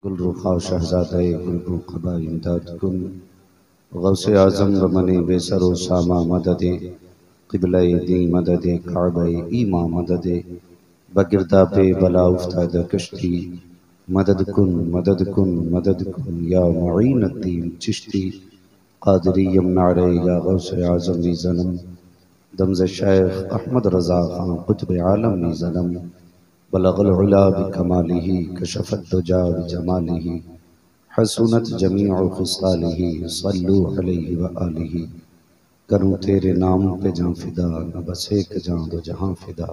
गुलरुखा शहजादा गुलरू खबा इमदाद कुन गौसे आज़म बमने बेसरो सामा मदद क़िबला दी मदद काबा ईमा मदद बगिरदा पे बला उफ्ताद कश्ती मदद कुन या मुईन अद्दीन चिश्ती क़ादरी यमनारे या गौसे आज़म वी ज़नम दमज़ शेख अहमद रज़ा खां कुतुब आलम वी ज़नम बलगल उला बिकमालिही कशफत दुजा बिजमालिही हसनत जमीउ खिसालिही सल्लु अलैहि व आलिही। करूँ तेरे नाम पे जां फिदा, न बस एक जां दो जहां फिदा,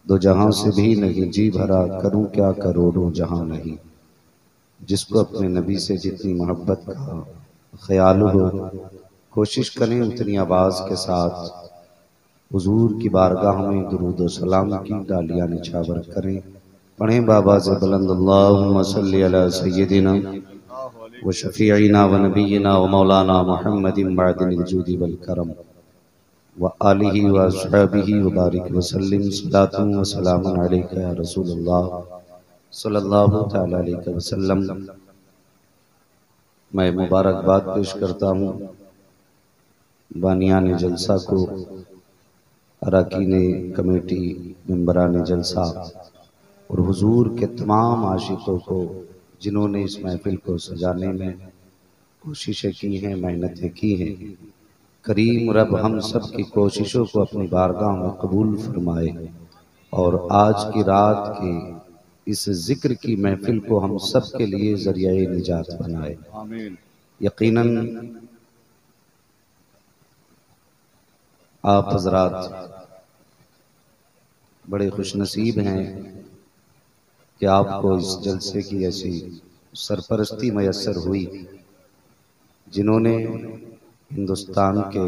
दो जहां से भी नहीं जी भरा, करूँ क्या करोड़ों जहां नहीं। जिसको अपने नबी से जितनी मोहब्बत का ख्याल हो, कोशिश करें उतनी आवाज़ के साथ हुजूर की बारगाह में दुरूद व सलाम की डालियाँ निछावर करें। पढ़ें बाबा से बुलंद अल्लाहुम्मा सल्ली अला सय्यदिना व शफीईना व नबीना व मौलाना मुहम्मदिन मअदिनिल जूदी वल करम व आलिहि व अस्हाबिहि व बारिक व सल्लिम सलातुन व सलामुन अलैका या रसूलल्लाह सल्लल्लाहु तआला अलैहि वसल्लम। मैं मुबारकबाद पेश करता हूँ बानियान जलसा को, अरकान कमेटी, मेंबरान जलसा और हुजूर के तमाम आशिकों को जिन्होंने इस महफिल को सजाने में कोशिशें की हैं, मेहनतें की हैं। करीम रब हम सब की कोशिशों को अपनी बारगाह में कबूल फरमाए और आज की रात के इस जिक्र की महफिल को हम सब के लिए जरिया निजात बनाए। यकीनन आप हजरात बड़े खुशनसीब हैं कि आपको इस जलसे की ऐसी सरपरस्ती मैसर हुई जिन्होंने हिंदुस्तान के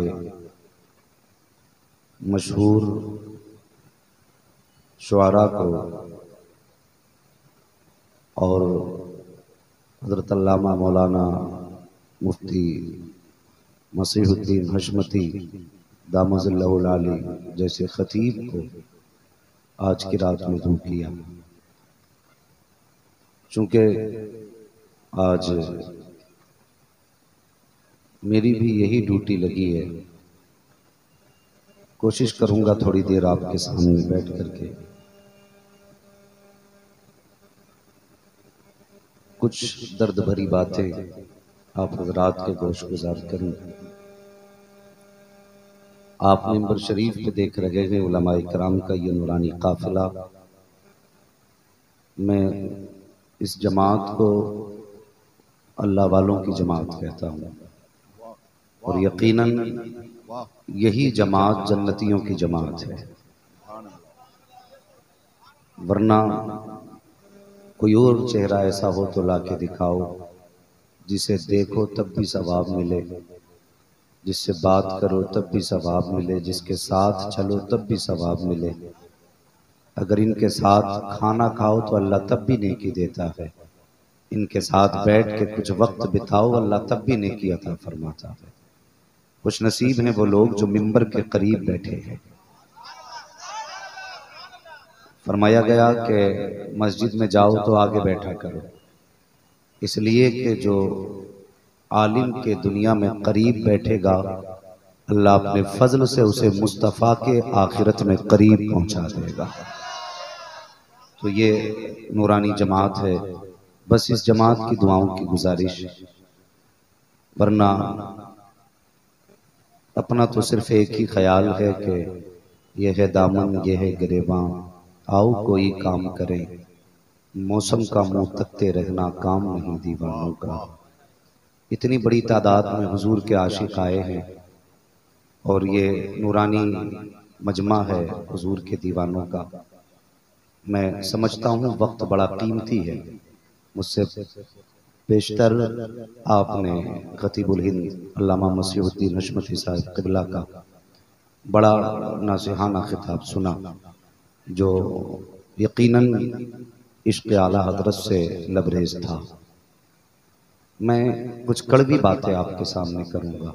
मशहूर शुआरा को और हज़रत अल्लामा मौलाना मुफ्ती मसीहुद्दीन हशमती दामज़िल्लहुल आली जैसे खतीब को आज की रात में दूर किया। चूँकि आज मेरी भी यही ड्यूटी लगी है, कोशिश करूंगा थोड़ी देर आपके सामने बैठ करके कुछ दर्द भरी बातें आप हज़रात के गोश गुजार करूं। आप मिंबर शरीफ पे देख रहे हैं उलमाए किराम का ये नूरानी काफिला। मैं इस जमात को अल्लाह वालों की जमात कहता हूँ और यकीनन यही जमात जन्नतियों की जमात है, वरना कोई और चेहरा ऐसा हो तो लाके दिखाओ जिसे देखो तब भी सवाब मिले, जिससे बात करो तब भी सवाब मिले, जिसके साथ चलो तब भी सवाब मिले। अगर इनके साथ खाना खाओ तो अल्लाह तब भी नेकी देता है, इनके साथ बैठ के कुछ वक्त बिताओ अल्लाह तब भी नेकी अता फरमाता है। खुश नसीब हैं वो लोग जो मिंबर के करीब बैठे हैं। फरमाया गया कि मस्जिद में जाओ तो आगे बैठा करो, इसलिए कि जो आलिम के दुनिया में करीब बैठेगा अल्लाह अपने फजल से उसे मुस्तफ़ा के आखिरत में करीब पहुंचा देगा। तो ये नूरानी जमात है, बस इस जमात की दुआओं की गुजारिश, वरना अपना तो सिर्फ एक ही ख्याल है कि यह है दामन ये है गिरेबां, आओ कोई काम करें, मौसम का मुंह तकते रहना काम नहीं दीवानों का। इतनी बड़ी तादाद में हुजूर के आशिक आए हैं और ये नूरानी मजमा है हुजूर के दीवानों का। मैं समझता हूँ वक्त बड़ा कीमती है, मुझसे बेशतर आपने खतीबुल हिंद अल्लामा मसीहुद्दीन हशमती साहब क़िबला का बड़ा नासिहाना खिताब सुना, जो यकीनन इश्क़ आला हज़रत से लबरेज था। मैं कुछ कड़वी बातें आपके सामने करूँगा,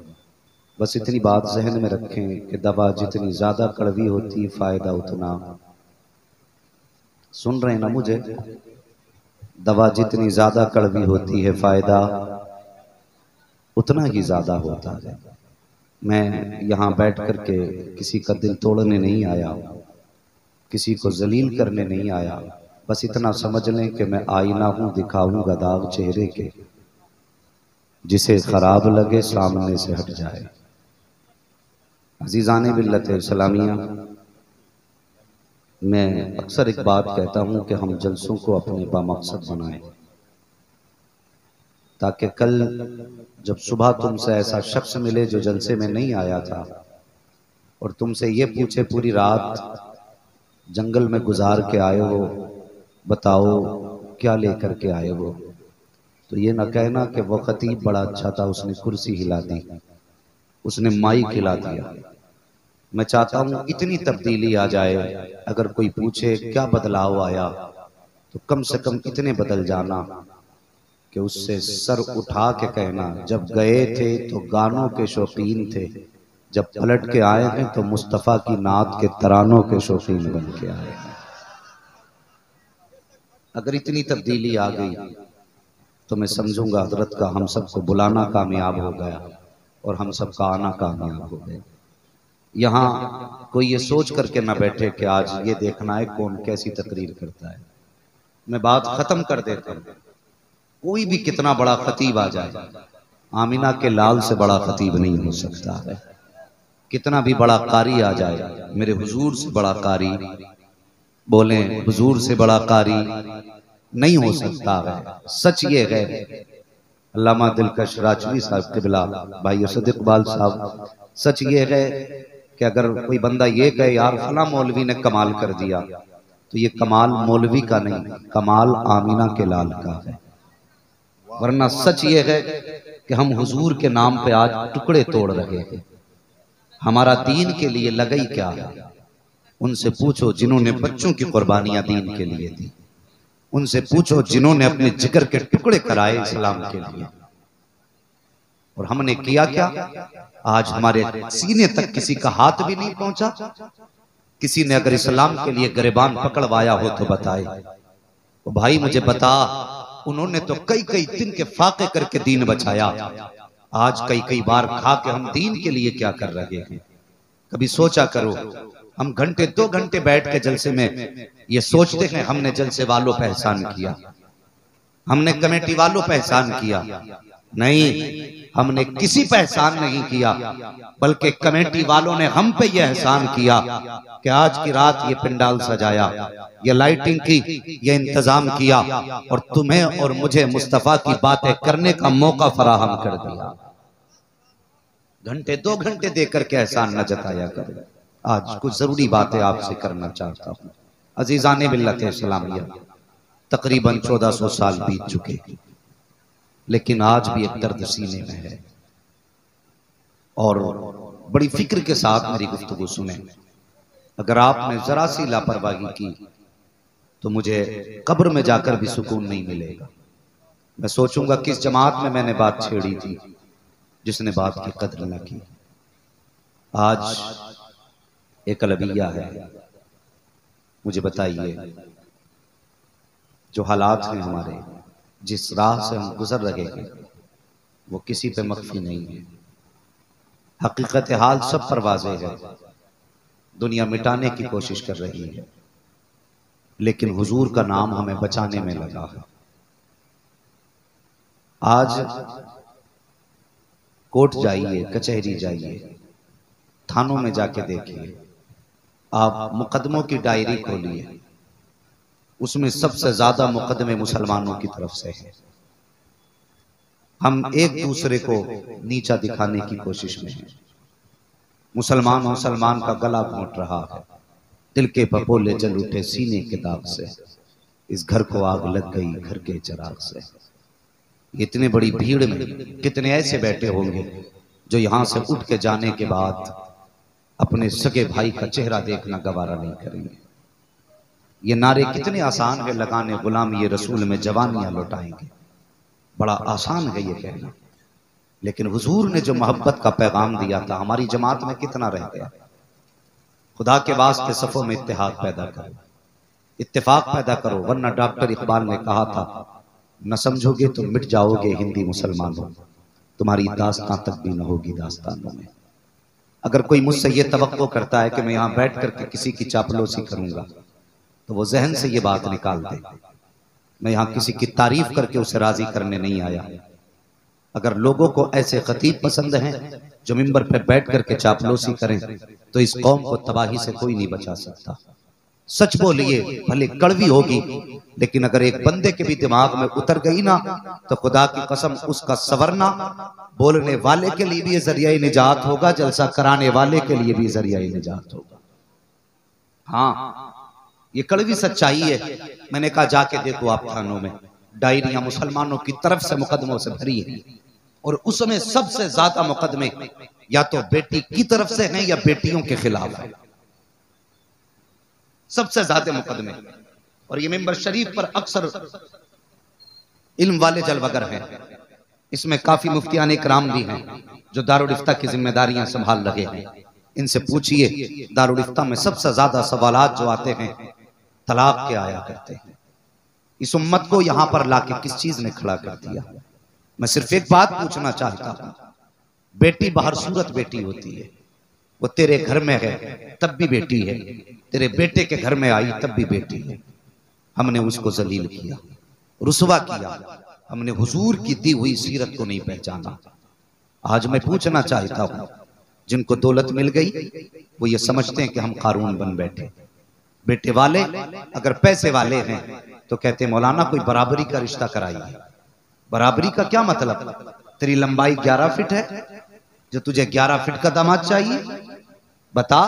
बस इतनी बात जहन में रखें कि दवा जितनी ज़्यादा कड़वी होती फ़ायदा उतना। सुन रहे हैं ना मुझे? दवा जितनी ज्यादा कड़वी होती है फायदा उतना ही ज्यादा होता है। मैं यहाँ बैठ करके किसी का दिल तोड़ने नहीं आया, किसी को जलील करने नहीं आया। बस इतना समझ लें कि मैं आईना हूं, दिखाऊंगा दाग चेहरे के, जिसे खराब लगे सामने से हट जाए। अजीजाने मिल्लत इस्लामिया, मैं अक्सर एक बात कहता हूं कि हम जलसों को अपने बामकसद बनाएं, ताकि कल जब सुबह तुमसे ऐसा शख्स मिले जो जलसे में नहीं आया था और तुमसे ये पूछे पूरी रात जंगल में गुजार के आए हो, बताओ क्या लेकर के आए हो, तो ये ना कहना कि वो खतीब बड़ा अच्छा था, उसने कुर्सी हिला दी, उसने माइक हिला दिया। मैं चाहता हूं इतनी तब्दीली आ जाए, अगर कोई पूछे क्या बदलाव आया तो कम से कम इतने बदल जाना कि उससे सर उठा के कहना, जब गए थे तो गानों के शौकीन थे, जब पलट के आए हैं तो मुस्तफ़ा की नात के तरानों के शौकीन बन के आए हैं। अगर इतनी तब्दीली आ गई तो मैं समझूंगा हजरत का हम सबको बुलाना कामयाब हो गया और हम सबका आना कामयाब हो गया। यहाँ कोई ये सोच करके ना बैठे कि आज ये देखना है कौन कैसी तकरीर करता है। मैं बात खत्म कर देता हूँ। कोई भी कितना बड़ा खतीब आ जाए, आमिना के लाल से बड़ा खतीब नहीं हो सकता है। कितना भी बड़ा कारी आ जाए, मेरे हुजूर से बड़ा कारी, बोले हुजूर से बड़ा कारी नहीं हो सकता है। सच ये है, अल्लामा दिलकश राजवी साहब क़िबला भाई सद इकबाल साहब, सच ये है कि अगर कोई बंदा ये कहे यार फला मौलवी ने कमाल कर दिया, तो ये कमाल मौलवी का नहीं, कमाल आमिना के लाल का है। वरना सच ये है कि हम हुजूर के नाम पे आज टुकड़े तोड़ रहे हैं। हमारा दीन के लिए लगई क्या है? उनसे पूछो जिन्होंने बच्चों की कुर्बानियां दीन के लिए दी, उनसे पूछो जिन्होंने अपने जिगर के टुकड़े कराए इस्लाम के लिए। और हमने किया क्या? आज हमारे सीने तक किसी का हाथ भी नहीं पहुंचा। किसी ने अगर इस्लाम के लिए गिरबान पकड़वाया हो तो बताए, तो भाई मुझे बता, उन्होंने तो कई कई दिन के फाके करके दीन बचाया। आज कई कई बार खा के हम दीन के लिए क्या कर रहे हैं? कभी सोचा करो, हम घंटे 2 घंटे बैठ के जलसे में ये सोचते हैं हमने जलसे वालों पे एहसान किया, हमने कमेटी वालों पे एहसान किया। नहीं, हमने किसी पे एहसान नहीं किया, बल्कि कमेटी वालों ने हम पे यह एहसान किया कि आज की रात ये पंडाल सजाया, ये लाइटिंग की, ये इंतजाम किया और तुम्हें और मुझे मुस्तफा की बातें करने का मौका फराहम कर दिया। घंटे 2 घंटे देकर के एहसान न जताया करें। आज कुछ जरूरी बातें आपसे करना चाहता हूँ। अजीजाने मिल्लत इस्लामिया, तकरीबन 1400 साल बीत चुके, लेकिन आज भी एक दर्द सीने में है। और बड़ी फिक्र के साथ मेरी गुफ्तगू सुने। अगर आपने जरा सी लापरवाही की तो मुझे कब्र में जाकर भी सुकून नहीं मिलेगा। मैं सोचूंगा किस जमात में मैंने बात छेड़ी थी जिसने बात की कद्र न की। आज एक अलविया है, मुझे बताइए जो हालात हैं हमारे, जिस राह से हम गुजर रहे हैं, वो किसी पे मख्फी नहीं है। हकीकत हाल सब पर वाज़े है। दुनिया मिटाने की कोशिश कर रही है, लेकिन हुजूर का नाम हमें बचाने में लगा है। आज कोर्ट जाइए, कचहरी जाइए, थानों में जाके देखिए, आप मुकदमों की डायरी खोलिए, उसमें सबसे ज्यादा मुकदमे मुसलमानों की तरफ से हैं। हम एक दूसरे को नीचा दिखाने की कोशिश में हैं। मुसलमान मुसलमान का गला घोंट रहा है, दिल के पपोले जल उठे सीने के दाग से, इस घर को आग लग गई घर के चिराग से। इतनी बड़ी भीड़ में कितने ऐसे बैठे होंगे जो यहां से उठ के जाने के बाद अपने सगे भाई का चेहरा देखना गवारा नहीं करेंगे। ये नारे कितने आसान है लगाने, गुलाम ये रसूल में जवानियां लौटाएंगे, बड़ा आसान है ये कहना। लेकिन हुजूर ने जो मोहब्बत का पैगाम दिया था, हमारी जमात में कितना रह गया। खुदा के वास्ते सफों में इत्तेहाद पैदा करो, इत्तेफाक पैदा करो, वरना डॉक्टर इकबाल ने कहा था न समझोगे तो मिट जाओगे हिंदी मुसलमानों, तुम्हारी दास्तां तक भी न होगी दास्तानों में। अगर कोई मुझसे ये तवक्को करता है कि मैं यहाँ बैठ करके किसी की चापलूसी करूंगा तो वो जहन से ये बात निकाल दे, मैं यहाँ किसी की तारीफ करके उसे राजी करने नहीं आया। अगर लोगों को ऐसे खतीब पसंद हैं जो मिंबर पे बैठ करके चापलूसी करें तो इस कौम को तबाही से कोई नहीं बचा सकता। सच बोलिए, भले कड़वी होगी, लेकिन अगर एक बंदे के भी दिमाग में उतर गई ना तो खुदा की कसम उसका सवरना बोलने वाले के लिए भी जरिया निजात होगा, जलसा कराने वाले के लिए भी जरिया निजात होगा। हाँ, ये कड़वी सच्चाई है। मैंने कहा जाके देखो आप थानों में डायरियां मुसलमानों की तरफ से मुकदमों से भरी है, और उसमें सबसे ज्यादा मुकदमे या तो बेटी की तरफ से हैं या बेटियों के खिलाफ है, सबसे ज्यादा मुकदमे। और ये मिंबर शरीफ पर अक्सर इल्म वाले जलवगर हैं, इसमें काफी मुफ्तियान इकराम भी हैं जो दारुल इफ्ता की जिम्मेदारियां संभाल रहे हैं। इनसे पूछिए, दारुल इफ्ता में सबसे ज्यादा सवालात जो आते हैं तलाक के आया करते हैं। इस उम्मत को यहां पर लाके किस चीज ने खड़ा कर दिया? मैं सिर्फ एक बात पूछना चाहता हूं, बेटी बाहर सूरत बेटी होती है, वो तेरे घर में है तब भी बेटी है, तेरे बेटे के घर में आई तब भी बेटी है। हमने उसको जलील किया, रुसवा किया, हमने हुजूर की दी हुई सीरत को नहीं पहचाना। आज मैं पूछना चाहता हूं, जिनको दौलत मिल गई वो ये समझते हैं कि हम कारून बन बैठे। बेटे वाले अगर पैसे वाले हैं तो कहते मौलाना कोई बराबरी का रिश्ता कराइए। बराबरी का क्या मतलब? तेरी लंबाई 11 फीट है, जो तुझे 11 फीट का दामाद चाहिए? बता,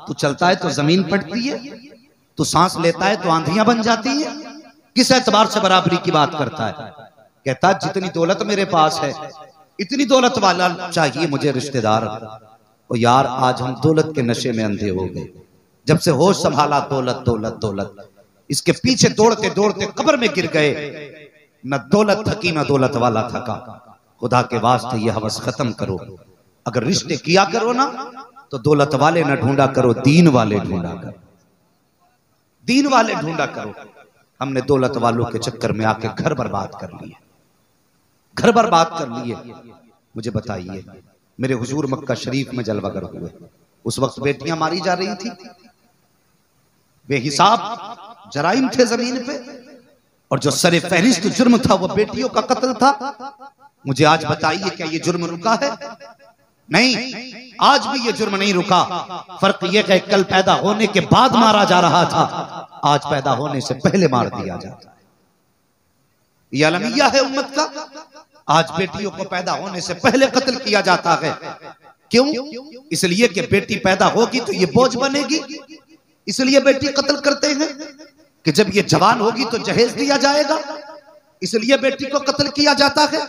तू चलता है तो जमीन पड़ती है, तू सांस लेता है तो आंधियां बन जाती है, किस एतबार से बराबरी की बात करता है? कहता जितनी दौलत मेरे पास है इतनी दौलत वाला चाहिए मुझे रिश्तेदार। ओ यार, आज हम दौलत के नशे में अंधे हो गए। जब से होश संभाला दौलत दौलत दौलत, इसके पीछे दौड़ते दौड़ते कब्र में गिर गए। न दौलत थकी न दौलत वाला थका। खुदा के वास्ते ये हवस खत्म करो। अगर रिश्ते किया करो ना तो दौलत वाले न ढूंढा करो, दीन वाले ढूंढा करो, दीन वाले ढूंढा करो। हमने दौलत वालों के चक्कर में आके घर बर्बाद कर लिए, घर बर्बाद कर लिए। मुझे बताइए, मेरे हुजूर मक्का शरीफ में जलवागर हुए, उस वक्त बेटियां मारी जा रही थी, बेहिसाब जराइम थे जमीन पे, और जो सरे फहरिस्त जुर्म था वो बेटियों का कत्ल था। मुझे आज बताइए, क्या ये जुर्म रुका है? नहीं, आज भी ये जुर्म नहीं रुका। फर्क ये है, कल पैदा होने के बाद मारा जा रहा था, आज पैदा होने से पहले मार दिया जाता है। ये अलमिया है उम्मत का। आज बेटियों को पैदा होने से पहले कत्ल किया जाता है। क्यों? इसलिए कि बेटी पैदा होगी तो ये बोझ बनेगी, इसलिए बेटी कत्ल करते हैं कि जब ये जवान होगी तो जहेज दिया जाएगा, इसलिए बेटी को कत्ल किया जाता है।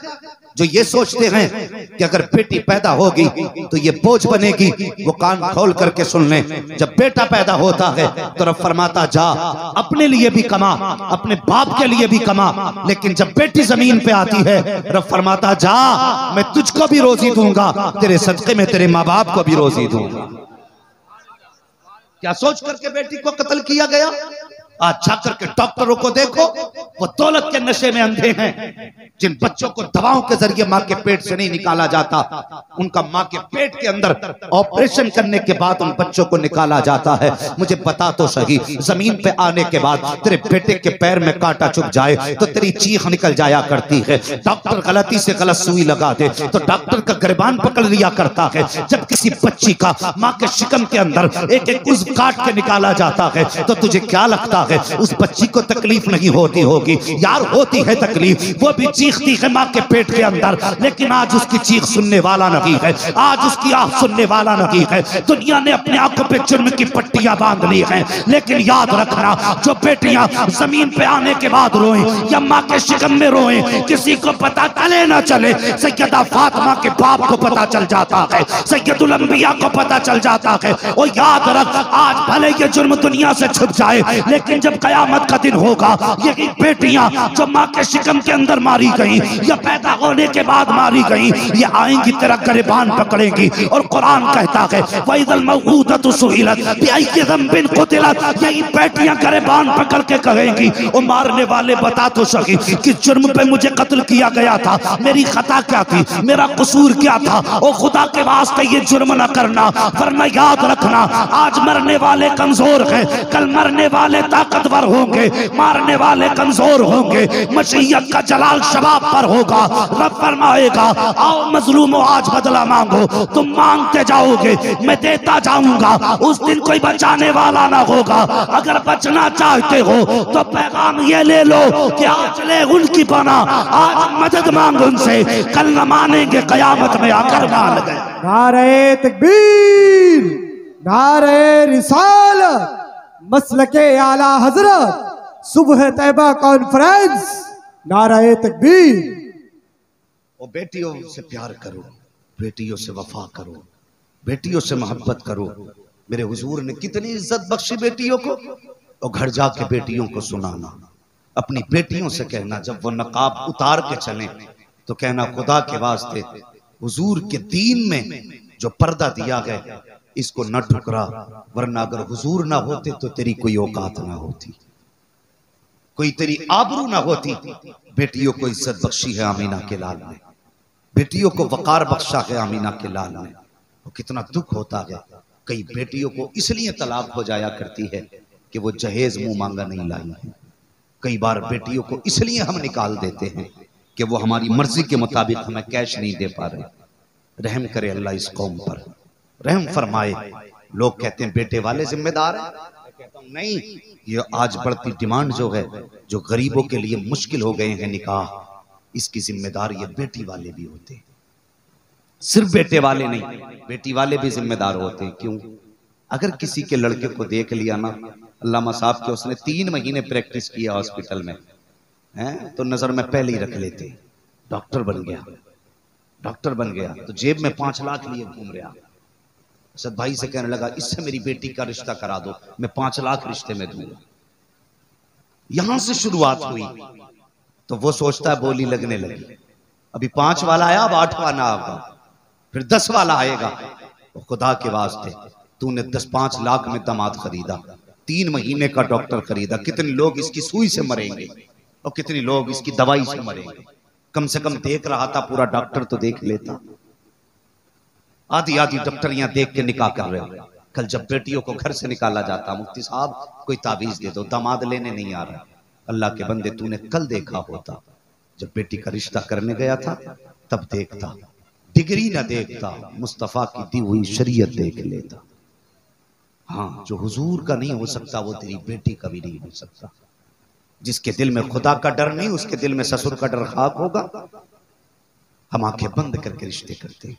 जो ये सोचते हैं कि अगर बेटी पैदा होगी तो ये बोझ बनेगी, वो कान खोल करके सुन लें। जब बेटा पैदा होता है तो रब फरमाता जा अपने लिए भी कमा, अपने बाप के लिए भी कमा, लेकिन जब बेटी जमीन पे आती है रब फरमाता जा मैं तुझको भी रोजी दूंगा, तेरे सदके में तेरे माँ बाप को भी रोजी दूंगा। क्या सोच करके बेटी को कत्ल किया गया? आज जाकर के डॉक्टरों को देखो, वो दौलत के नशे में अंधे हैं। जिन बच्चों को दवाओं के जरिए मां के पेट से नहीं निकाला जाता, उनका मां के पेट के अंदर ऑपरेशन करने के बाद उन बच्चों को निकाला जाता है। मुझे बता तो सही, जमीन पे आने के बाद तेरे बेटे के पैर में कांटा चुभ जाए तो तेरी चीख निकल जाया करती है। डॉक्टर गलती से गलत सुई लगा दे तो डॉक्टर का गिरबान पकड़ लिया करता है। जब किसी बच्ची का मां के शिकम के अंदर एक एक उज़्व काट के निकाला जाता है तो तुझे क्या लगता है उस बच्ची को तकलीफ नहीं होती होगी? यार होती है तकलीफ, वो भी चीखती है मां के पेट के अंदर, लेकिन आज उसकी चीख सुनने वाला नहीं है, आज उसकी आह सुनने वाला नहीं है। दुनिया ने अपने आंखों पे जुर्म की पट्टियां बांध ली हैं, लेकिन याद रखना, जो बेटियां जमीन पे आने के बाद रोएं या मां के शिकम में रोएं, किसी को पता चले ना चले, सैयदा फातिमा के बाप को पता चल जाता है, सैयदुल अंबिया को पता चल जाता है। और याद रख, आज भले ये जुर्म दुनिया से छुप जाए, लेकिन जब कयामत का दिन होगा, यही बेटियां जो मां के शिकम के अंदर मारी गई या पैदा होने के बाद मारी गई, ये आएंगी तेरा गिरबान पकड़ेंगी। और कुरान कहता है वइज़ल मौऊदतु सुइलत बिअय्यि ज़ंबिन क़ुतिलत, यही बेटियां गिरबान पकड़ के कहेंगी ओ मारने वाले बता तो सकी कि जुर्म पे मुझे कत्ल किया गया था, मेरी खता क्या थी, मेरा कसूर क्या था। ओ खुदा के वास्ते ये जुर्म न करना, वरना याद रखना आज मरने वाले कमजोर हैं, कल मरने वाले ताकतवर होंगे, मारने वाले कमजोर होंगे। मशीयत का जलाल शबाब पर होगा। रब फरमाएगा आओ मजलूमों आज बदला मांगो, तुम मांगते जाओगे मैं देता जाऊंगा। उस दिन कोई बचाने वाला ना होगा। अगर बचना चाहते हो तो पैगाम ये ले लो कि आज ले उनकी पना, आज मदद मांग उनसे, कल न मानेंगे कयामत में आकर मान गए। नारे तकबीर, नारे रिसालत, मसलके आला हजरत, सुबह तैबा कॉन्फ्रेंस, नारे तकबीर। ओ बेटियों से प्यार करो, बेटियों से वफा करो, बेटियों से मोहब्बत करो। मेरे हुजूर ने कितनी इज्जत बख्शी बेटियों को। और घर जाके बेटियों को सुनाना, अपनी बेटियों से कहना जब वो नकाब उतार के चलें तो कहना खुदा के वास्ते हुजूर के दीन में जो पर्दा दिया गया इसको न ठुकरा, वरना अगर हुजूर ना होते तो तेरी कोई औकात ना होती, कोई तेरी आबरू ना होती। बेटियों को इज्जत बख्शी है आमीना के लाल ने, बेटियों को वकार बख्शा है आमीना के लाल ने। और कितना दुख होता है, कई बेटियों को इसलिए तलाक हो जाया करती है कि वो जहेज मुंह मांगा नहीं लाई है। कई बार बेटियों को इसलिए हम निकाल देते हैं कि वो हमारी मर्जी के मुताबिक हमें कैश नहीं दे पा रहे। रहम करे अल्लाह इस कौम पर, रहम फरमाए। लोग कहते हैं बेटे वाले जिम्मेदार हैं, कहता हूं नहीं, ये आज बढ़ती डिमांड जो है, जो गरीबों के लिए मुश्किल हो गए हैं निकाह, इसकी जिम्मेदार ये बेटी वाले भी होते हैं। सिर्फ बेटे वाले नहीं, बेटी वाले भी जिम्मेदार होते हैं। क्यों? अगर किसी के लड़के को देख लिया ना, अल्लामा साहब के उसने 3 महीने प्रैक्टिस किया हॉस्पिटल में हैं, तो नजर में पहले ही रख लेते, डॉक्टर बन गया, डॉक्टर बन गया, तो जेब में 5 लाख लिए घूम रहा। असद भाई से कहने लगा इससे मेरी बेटी का रिश्ता करा दो, मैं 5 लाख रिश्ते में दूंगा। यहां से शुरुआत हुई तो वो सोचता है बोली लगने लगी। अभी 5 वाला आया, अब 8 वाला आएगा, फिर 10 वाला आएगा। तो खुदा के वास्ते तूने 10-5 लाख में दामाद खरीदा, 3 महीने का डॉक्टर खरीदा। कितने लोग इसकी सुई से मरेंगे और कितने लोग इसकी दवाई से मरेंगे। कम से कम देख रहा था, पूरा डॉक्टर तो देख लेता। आधी आधी डॉक्टरियां देख के निकाह कर रहे हो। कल जब बेटियों को घर से निकाला जाता, मुफ्ती साहब कोई तावीज दे दो, दामाद लेने नहीं आ रहा। अल्लाह के बंदे तूने कल देखा होता, जब बेटी का रिश्ता करने गया था तब देखता, डिग्री ना देखता, मुस्तफा की दी हुई शरीयत देख लेता। हाँ, जो हुजूर का नहीं हो सकता वो तेरी बेटी का भी नहीं हो सकता। जिसके दिल में खुदा का डर नहीं, उसके दिल में ससुर का डर खाक होगा। हम आंखें बंद करके रिश्ते करते हैं।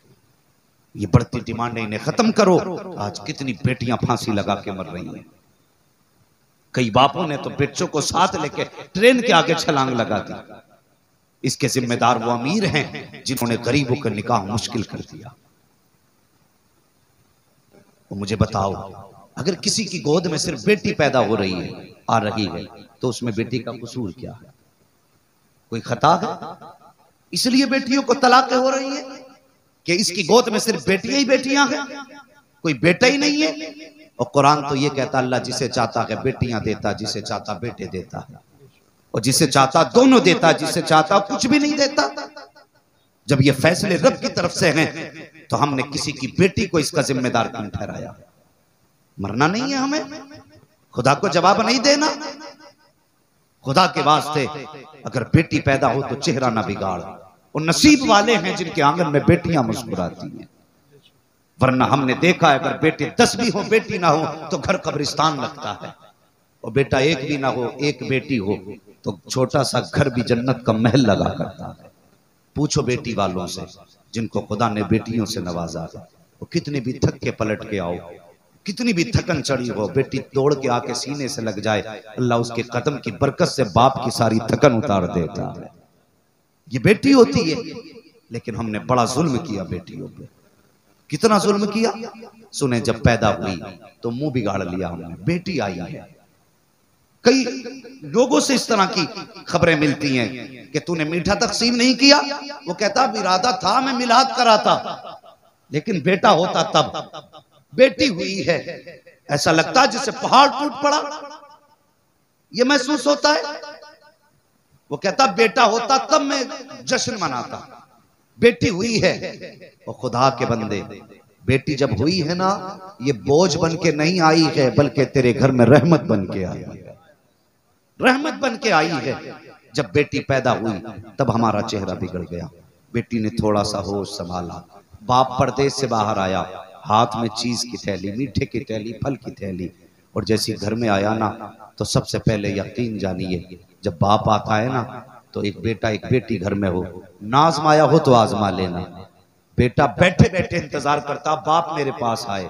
ये बढ़ती डिमांड इन्हें खत्म करो। आज कितनी बेटियां फांसी लगा के मर रही हैं। कई बापों ने तो बच्चों को साथ लेके ट्रेन के आगे छलांग लगा दी। इसके जिम्मेदार वो अमीर हैं जिन्होंने गरीबों का निकाह मुश्किल कर दिया। तो मुझे बताओ, अगर किसी की गोद में सिर्फ बेटी पैदा हो रही है, आ रही है, तो उसमें बेटी का कसूर क्या है? कोई खता है? इसलिए बेटियों को तलाक हो रही है कि इसकी गोद में सिर्फ बेटियां ही बेटियां हैं, कोई बेटा ही नहीं है। और कुरान तो ये कहता, अल्लाह जिसे चाहता है बेटियां देता, जिसे चाहता बेटे देता है, और जिसे चाहता दोनों देता, जिसे चाहता कुछ भी नहीं देता। जब ये फैसले रब की तरफ से हैं तो हमने किसी की बेटी को इसका जिम्मेदार क्यों ठहराया? मरना नहीं है हमें, खुदा को जवाब नहीं देना। खुदा के वास्ते अगर बेटी पैदा हो तो चेहरा ना बिगाड़। और नसीब वाले हैं जिनके आंगन में बेटियां मुस्कुराती हैं, वरना हमने देखा है अगर बेटे 10 भी हो, बेटी ना हो तो घर कब्रिस्तान लगता है। और बेटा एक भी ना हो, एक बेटी हो तो छोटा सा घर भी जन्नत का महल लगा करता है। पूछो बेटी वालों से जिनको खुदा ने बेटियों से नवाजा है, वो कितने भी थक के पलट के आओ, कितनी भी थकन चढ़ी हो, बेटी दौड़ के आके सीने से लग जाए, अल्लाह उसके कदम की बरकत से बाप की सारी थकन उतार देता है। ये बेटी होती है, लेकिन हमने बड़ा जुल्म किया बेटियों पे। कितना जुल्म किया सुने, जब पैदा हुई तो मुंह बिगाड़ लिया हमने। बेटी आई है, कई लोगों से इस तरह की खबरें मिलती हैं कि तूने मीठा तकसीम नहीं किया। वो कहता इरादा था मैं मिलाद कराता, लेकिन बेटा होता तब। बेटी हुई है, ऐसा लगता है जैसे पहाड़ टूट पड़ा, ये महसूस होता है। वो कहता बेटा होता तब मैं जश्न मनाता, बेटी हुई है। और खुदा के बंदे, बेटी जब हुई है ना, ये बोझ बन के नहीं आई है, बल्कि तेरे घर में रहमत बन के आई है, रहमत बन के आई है। जब बेटी पैदा हुई तब हमारा चेहरा बिगड़ गया। बेटी ने थोड़ा सा होश संभाला, बाप परदेश से बाहर आया, हाथ में चीज की थैली, मीठे की थैली, फल की थैली, और जैसी घर में आया ना तो सबसे पहले यकीन जानिए, जब बाप आता है ना तो एक बेटा एक बेटी घर में हो, ना आजमाया हो तो आजमा लेना। बेटा बैठे बैठे इंतजार करता बाप मेरे पास आए,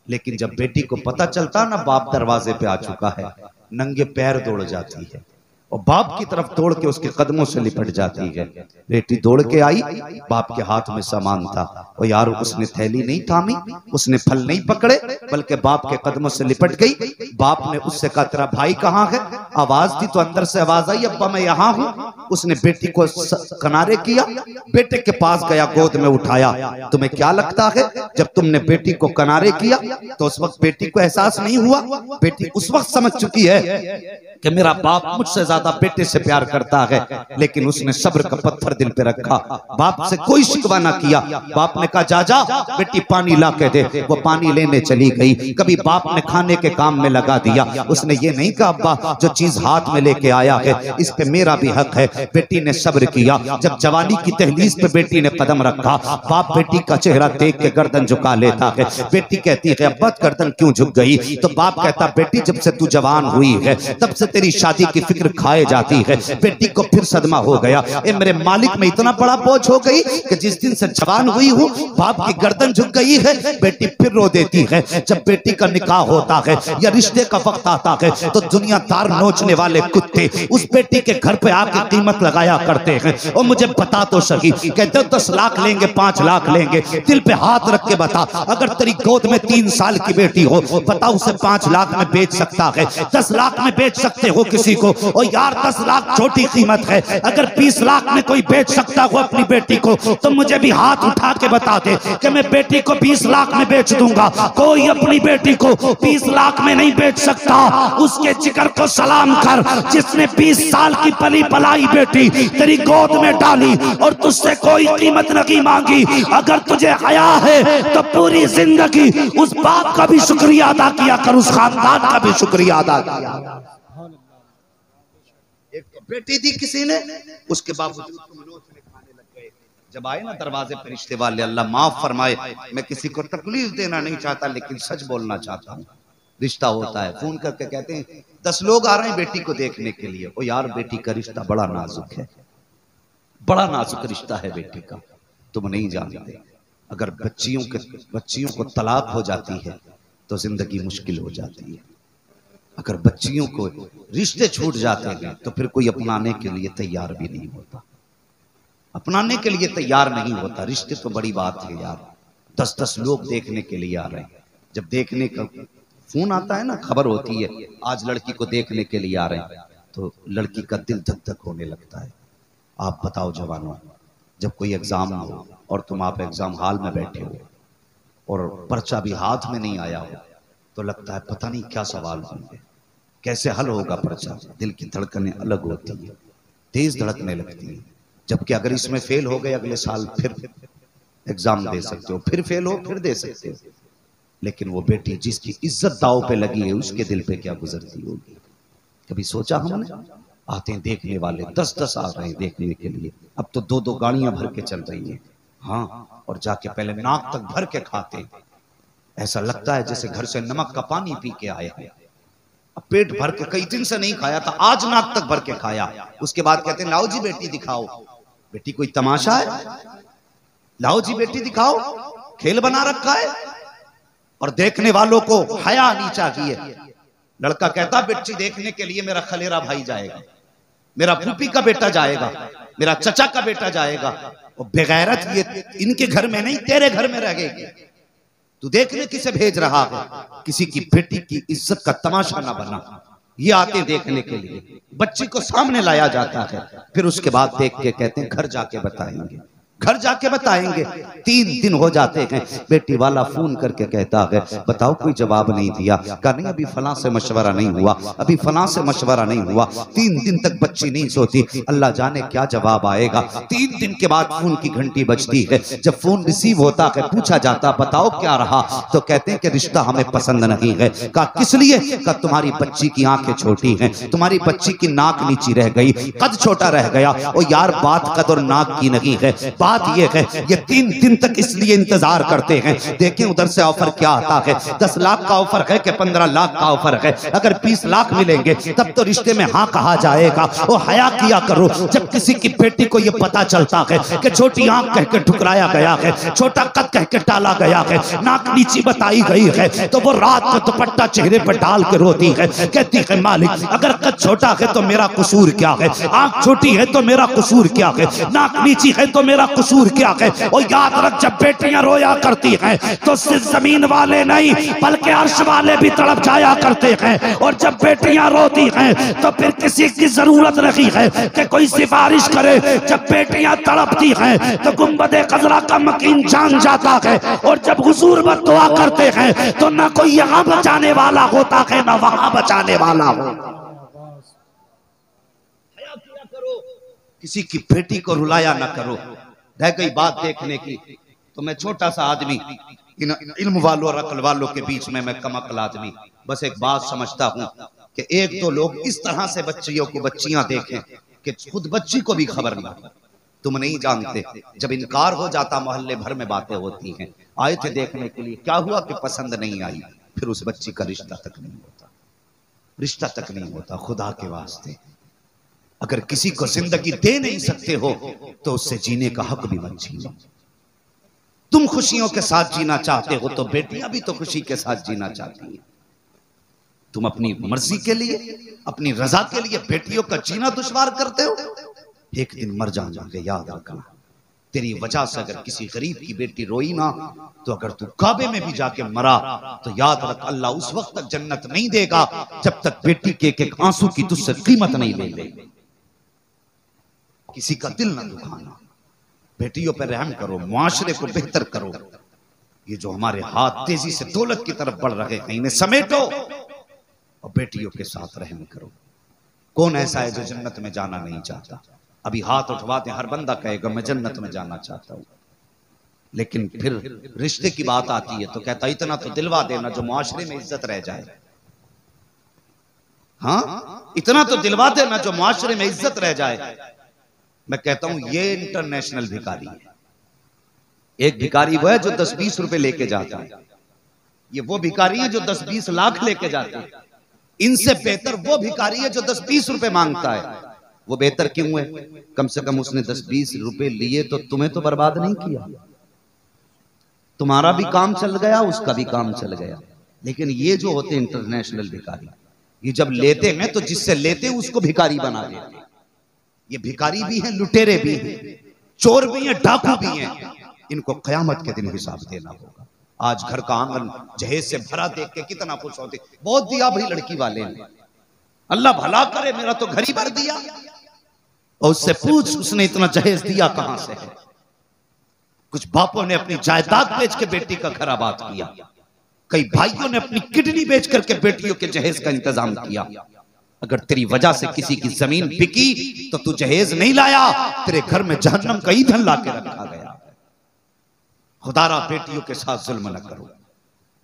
लेकिन जब बेटी को पता चलता ना बाप दरवाजे पे आ चुका है, नंगे पैर दौड़ जाती है और बाप की तरफ दौड़ के उसके कदमों से लिपट जाती है। बेटी दौड़ के आई, बाप के हाथ में सामान था, और यार उसने थैली नहीं थामी, उसने फल नहीं पकड़े, बल्कि बाप के कदमों से लिपट गई। बाप ने उससे कहा तेरा भाई कहाँ है? आवाज दी तो अंदर से आवाज आई, अब्बा मैं यहाँ हूँ। उसने बेटी को किनारे किया, बेटे के पास गया, गोद में उठाया। तुम्हें क्या लगता है जब तुमने बेटी को किनारे किया तो उस वक्त बेटी को एहसास नहीं हुआ? बेटी उस वक्त समझ चुकी है कि मेरा बाप मुझसे ज्यादा बेटे से प्यार करता है, लेकिन उसने सब्र का पत्थर दिल पे रखा, बाप से कोई शिकवा ना किया। बाप ने कहा जा जा बेटी पानी ला के दे, वो पानी लेने चली गई। कभी बाप ने खाने के काम में लगा दिया, उसने ये नहीं कहा अब्बा जो चीज हाथ में लेके आया है इस पे मेरा भी हक है। बेटी ने सब्र किया। जब जवानी की तहलीज पे बेटी ने कदम रखा, बाप बेटी का चेहरा देख के गर्दन झुका लेता है। बेटी कहती है अब्बा गर्दन क्यों झुक गई? तो बाप कहता बेटी जब से तू जवान हुई है तब से तेरी शादी की फिक्र खाए जाती है। बेटी को फिर सदमा हो गया, ए मेरे मालिक में इतना बड़ा बोझ हो गई कि जिस दिन से जवान हुई हूँ बाप की गर्दन झुक गई है। बेटी फिर रो देती है। जब बेटी का निकाह होता है या रिश्ते का वक्त आता है तो दुनियादार नोचने वाले कुत्ते उस बेटी के घर पे आके कीमत लगाया करते हैं। और मुझे बता तो सही, कहते 10 लाख लेंगे 5 लाख लेंगे, दिल पे हाथ रख के बता, अगर तेरी गोद में 3 साल की बेटी हो बता उसे 5 लाख में बेच सकता है, 10 लाख में बेच सकते हो किसी को? और यार 10 लाख छोटी कीमत है, अगर 20 लाख में कोई बेच सकता हो अपनी बेटी को तो मुझे भी हाथ उठा के बता दे कि मैं बेटी को 20 लाख में बेच दूंगा। कोई अपनी बेटी को 20 लाख में नहीं बेच सकता। उसके जिगर को सलाम कर जिसने 20 साल की पली पलाई बेटी तेरी गोद में डाली और तुझसे कोई कीमत नहीं मांगी। अगर तुझे हया है तो पूरी जिंदगी उस बाप का भी शुक्रिया अदा किया कर, उस खानदान का भी शुक्रिया अदा किया। एक तो बेटी दी किसी ने, उसके बावजूद खाने लग गए। जब आए ना दरवाजे पर रिश्ते वाले, अल्लाह माफ फरमाए, मैं किसी को तकलीफ देना नहीं चाहता लेकिन सच बोलना चाहता हूँ। रिश्ता होता है, फोन करके कहते हैं 10 लोग आ रहे हैं बेटी को देखने के लिए। ओ यार बेटी का रिश्ता बड़ा नाजुक है, बड़ा नाजुक रिश्ता है बेटी का, तुम नहीं जानते। अगर बच्चियों को तलाक हो जाती है तो जिंदगी मुश्किल हो जाती है। अगर बच्चियों को रिश्ते छूट जाते हैं तो फिर कोई अपनाने के लिए तैयार भी नहीं होता, अपनाने के लिए तैयार नहीं होता। रिश्ते तो बड़ी बात है यार, 10-10 लोग देखने के लिए आ रहे हैं। जब देखने का फोन आता है ना, खबर होती है आज लड़की को देखने के लिए आ रहे हैं, तो लड़की का दिल धक धक होने लगता है। आप बताओ जवानों, जब कोई एग्जाम हो और तुम आप एग्जाम हॉल में बैठे हो और पर्चा भी हाथ में नहीं आया हो तो लगता है पता नहीं क्या सवाल होंगे, कैसे हल होगा पर्चा। दिल की धड़कनें अलग होती है, तेज धड़कने लगती है। जबकि अगर इसमें फेल हो गए अगले साल फिर एग्जाम दे सकते हो, फिर फेल हो फिर दे सकते हो। लेकिन वो बेटी जिसकी इज्जत दाव पे लगी है उसके दिल पे क्या गुजरती होगी, कभी सोचा हमने? आते हैं देखने वाले 10-10 आ रहे हैं देखने के लिए। अब तो 2-2 गाड़ियां भर के चल रही हैं, हाँ, और जाके पहले नाक तक भर के खाते हैं। ऐसा लगता है जैसे घर से नमक का पानी पी के आए हैं। अब पेट भर के, कई दिन से नहीं खाया था, आज नाक तक भर के खाया। उसके बाद कहते हैं लाओ जी बेटी दिखाओ। बेटी कोई तमाशा है? लाओ जी बेटी दिखाओ, खेल बना रखा है। और देखने वालों को हया आनी चाहिए। लड़का कहता बेटी देखने के लिए मेरा खलेरा भाई जाएगा, मेरा फूफी का बेटा जाएगा, मेरा चचा का बेटा जाएगा। और बेगैरत ये इनके घर में नहीं तेरे घर में रहेगी। तू देखने किसे भेज रहा है? किसी की बेटी की इज्जत का तमाशा ना बना। ये आते देखने के लिए, बच्ची को सामने लाया जाता है, फिर उसके बाद देख के कहते हैं घर जाके बताएंगे, घर जाके बताएंगे। 3 दिन हो जाते हैं, बेटी वाला फोन करके कहता है बताओ कोई जवाब नहीं दिया। कहा नहीं अभी फलां से मशवरा नहीं हुआ, अभी फलां से मशवरा नहीं हुआ। 3 दिन तक बच्ची नहीं सोती, अल्लाह जाने क्या जवाब आएगा। 3 दिन के बाद फोन की घंटी बजती है, जब फोन रिसीव होता है पूछा जाता बताओ क्या रहा, तो कहते हैं कि रिश्ता हमें पसंद नहीं है। कहा किस लिए? कहा तुम्हारी बच्ची की आंखें छोटी हैं, तुम्हारी बच्ची की नाक नीची रह गई, कद छोटा रह गया। ओ यार बात कद और नाक की नहीं है, बात ये है ये 3 दिन तक इसलिए इंतजार करते हैं। देखें उधर से ऑफर क्या आता है, 10 लाख का ऑफर है कि 15 लाख का ऑफर है। अगर 20 लाख मिलेंगे तब तो रिश्ते में हाँ कहा जाएगा। वो हया किया करो, जब किसी की बेटी को ये पता चलता है कि छोटी आंख कह के ठुकराया गया है, छोटा कद कह के टाला गया है, नाक नीची बताई गई है, तो वो रात को दुपट्टा चेहरे पर डाल के रोती है, कहती है मालिक अगर कद छोटा है तो मेरा कसूर क्या है, आंख छोटी है तो मेरा कसूर क्या है, नाक नीची है तो मेरा कसूर क्या है। और याद रख जब बेटियां रोया करती हैं तो सिर्फ जमीन वाले नहीं बल्कि अर्श वाले भी तड़प जाया करते हैं। और जब बेटियां रोती हैं तो फिर किसी की जरूरत नहीं है कि कोई सिफारिश करे। जब बेटियां तड़पती हैं तो गुंबदे खजरा का मकीन जान जाता है। और जब हुजूर पर दुआ करते हैं तो ना कोई यहाँ बचाने वाला होता है ना वहां बचाने वाला होता। किसी की बेटी को रुलाया ना करो। रह गई बात देखने की, तो मैं छोटा सा आदमी, इन इल्म वालों और अक्ल वालों के बीच में मैं कम अक्ल आदमी, बस एक बात समझता हूं कि 1-2 लोग इस तरह से बच्चियों को बच्चियां देखें कि खुद बच्ची को भी खबर नहीं। तुम नहीं जानते, जब इनकार हो जाता मोहल्ले भर में बातें होती हैं। आए थे देखने के लिए, क्या हुआ कि पसंद नहीं आई, फिर उस बच्ची का रिश्ता तक नहीं होता, रिश्ता तक नहीं होता। खुदा के वास्ते अगर किसी को जिंदगी दे नहीं सकते हो तो उससे जीने का हक भी मत छीनो। तुम खुशियों के साथ जीना चाहते हो तो बेटियां भी तो खुशी के साथ जीना चाहती हैं। तुम अपनी मर्जी के लिए, अपनी रजा के लिए बेटियों का जीना दुश्वार करते हो। एक दिन मर जाओगे, याद रखना। तेरी वजह से अगर किसी गरीब की बेटी रोई ना, तो अगर तू काबे में भी जाके मरा तो याद रख अल्लाह उस वक्त तक जन्नत नहीं देगा जब तक बेटी के एक आंसू की तुझसे कीमत नहीं ले ले। किसी का दिल ना दुखाना, बेटियों पर रहम करो, मुआशरे को बेहतर करो। ये जो हमारे हाथ तेजी से दौलत की तरफ बढ़ रहे हैं इन्हें समेटो और बेटियों के साथ रहम करो। कौन ऐसा है जो जन्नत में जाना नहीं चाहता? अभी हाथ उठवाते हर बंदा कहेगा मैं जन्नत में जाना चाहता हूं, लेकिन फिर रिश्ते की बात आती है तो कहता इतना तो दिलवा देना जो मुआशरे में इज्जत रह जाए। हाँ, इतना तो दिलवा देना जो मुआशरे में इज्जत रह जाए। मैं कहता हूं ये इंटरनेशनल भिखारी है। एक भिखारी वो है जो 10-20 रुपए लेके जाता है, ये वो भिखारी है जो 10-20 लाख लेके जाते हैं। इनसे बेहतर वो भिखारी है जो 10-20 रुपए मांगता है। वो बेहतर क्यों है? कम से कम उसने 10-20 रुपए लिए तो तुम्हें तो बर्बाद नहीं किया, तुम्हारा भी काम चल गया, उसका भी काम चल गया। लेकिन ये जो होते हैं इंटरनेशनल भिखारी, ये जब लेते हैं तो जिससे लेते हैं उसको भिखारी बना देते हैं। ये भिखारी भी हैं, लुटेरे भी हैं, चोर भी हैं, डाकू भी हैं। इनको कयामत के दिन हिसाब देना होगा। आज घर का आंगन जहेज से भरा देख के कितना खुश होते, बहुत दिया भाई लड़की वाले ने, अल्लाह भला करे मेरा तो घर ही भर दिया। और उससे पूछ उसने इतना जहेज दिया कहां से है? कुछ बापों ने अपनी जायदाद बेच के बेटी का घर आबाद किया, कई भाइयों ने अपनी किडनी बेच करके बेटियों के जहेज का इंतजाम किया। अगर तेरी वजह से किसी की जमीन बिकी तो तू जहेज नहीं लाया, तेरे घर में जहन्नम का ईंधन ला के रखा गया। खुदारा बेटियों के साथ जुल्म न करो,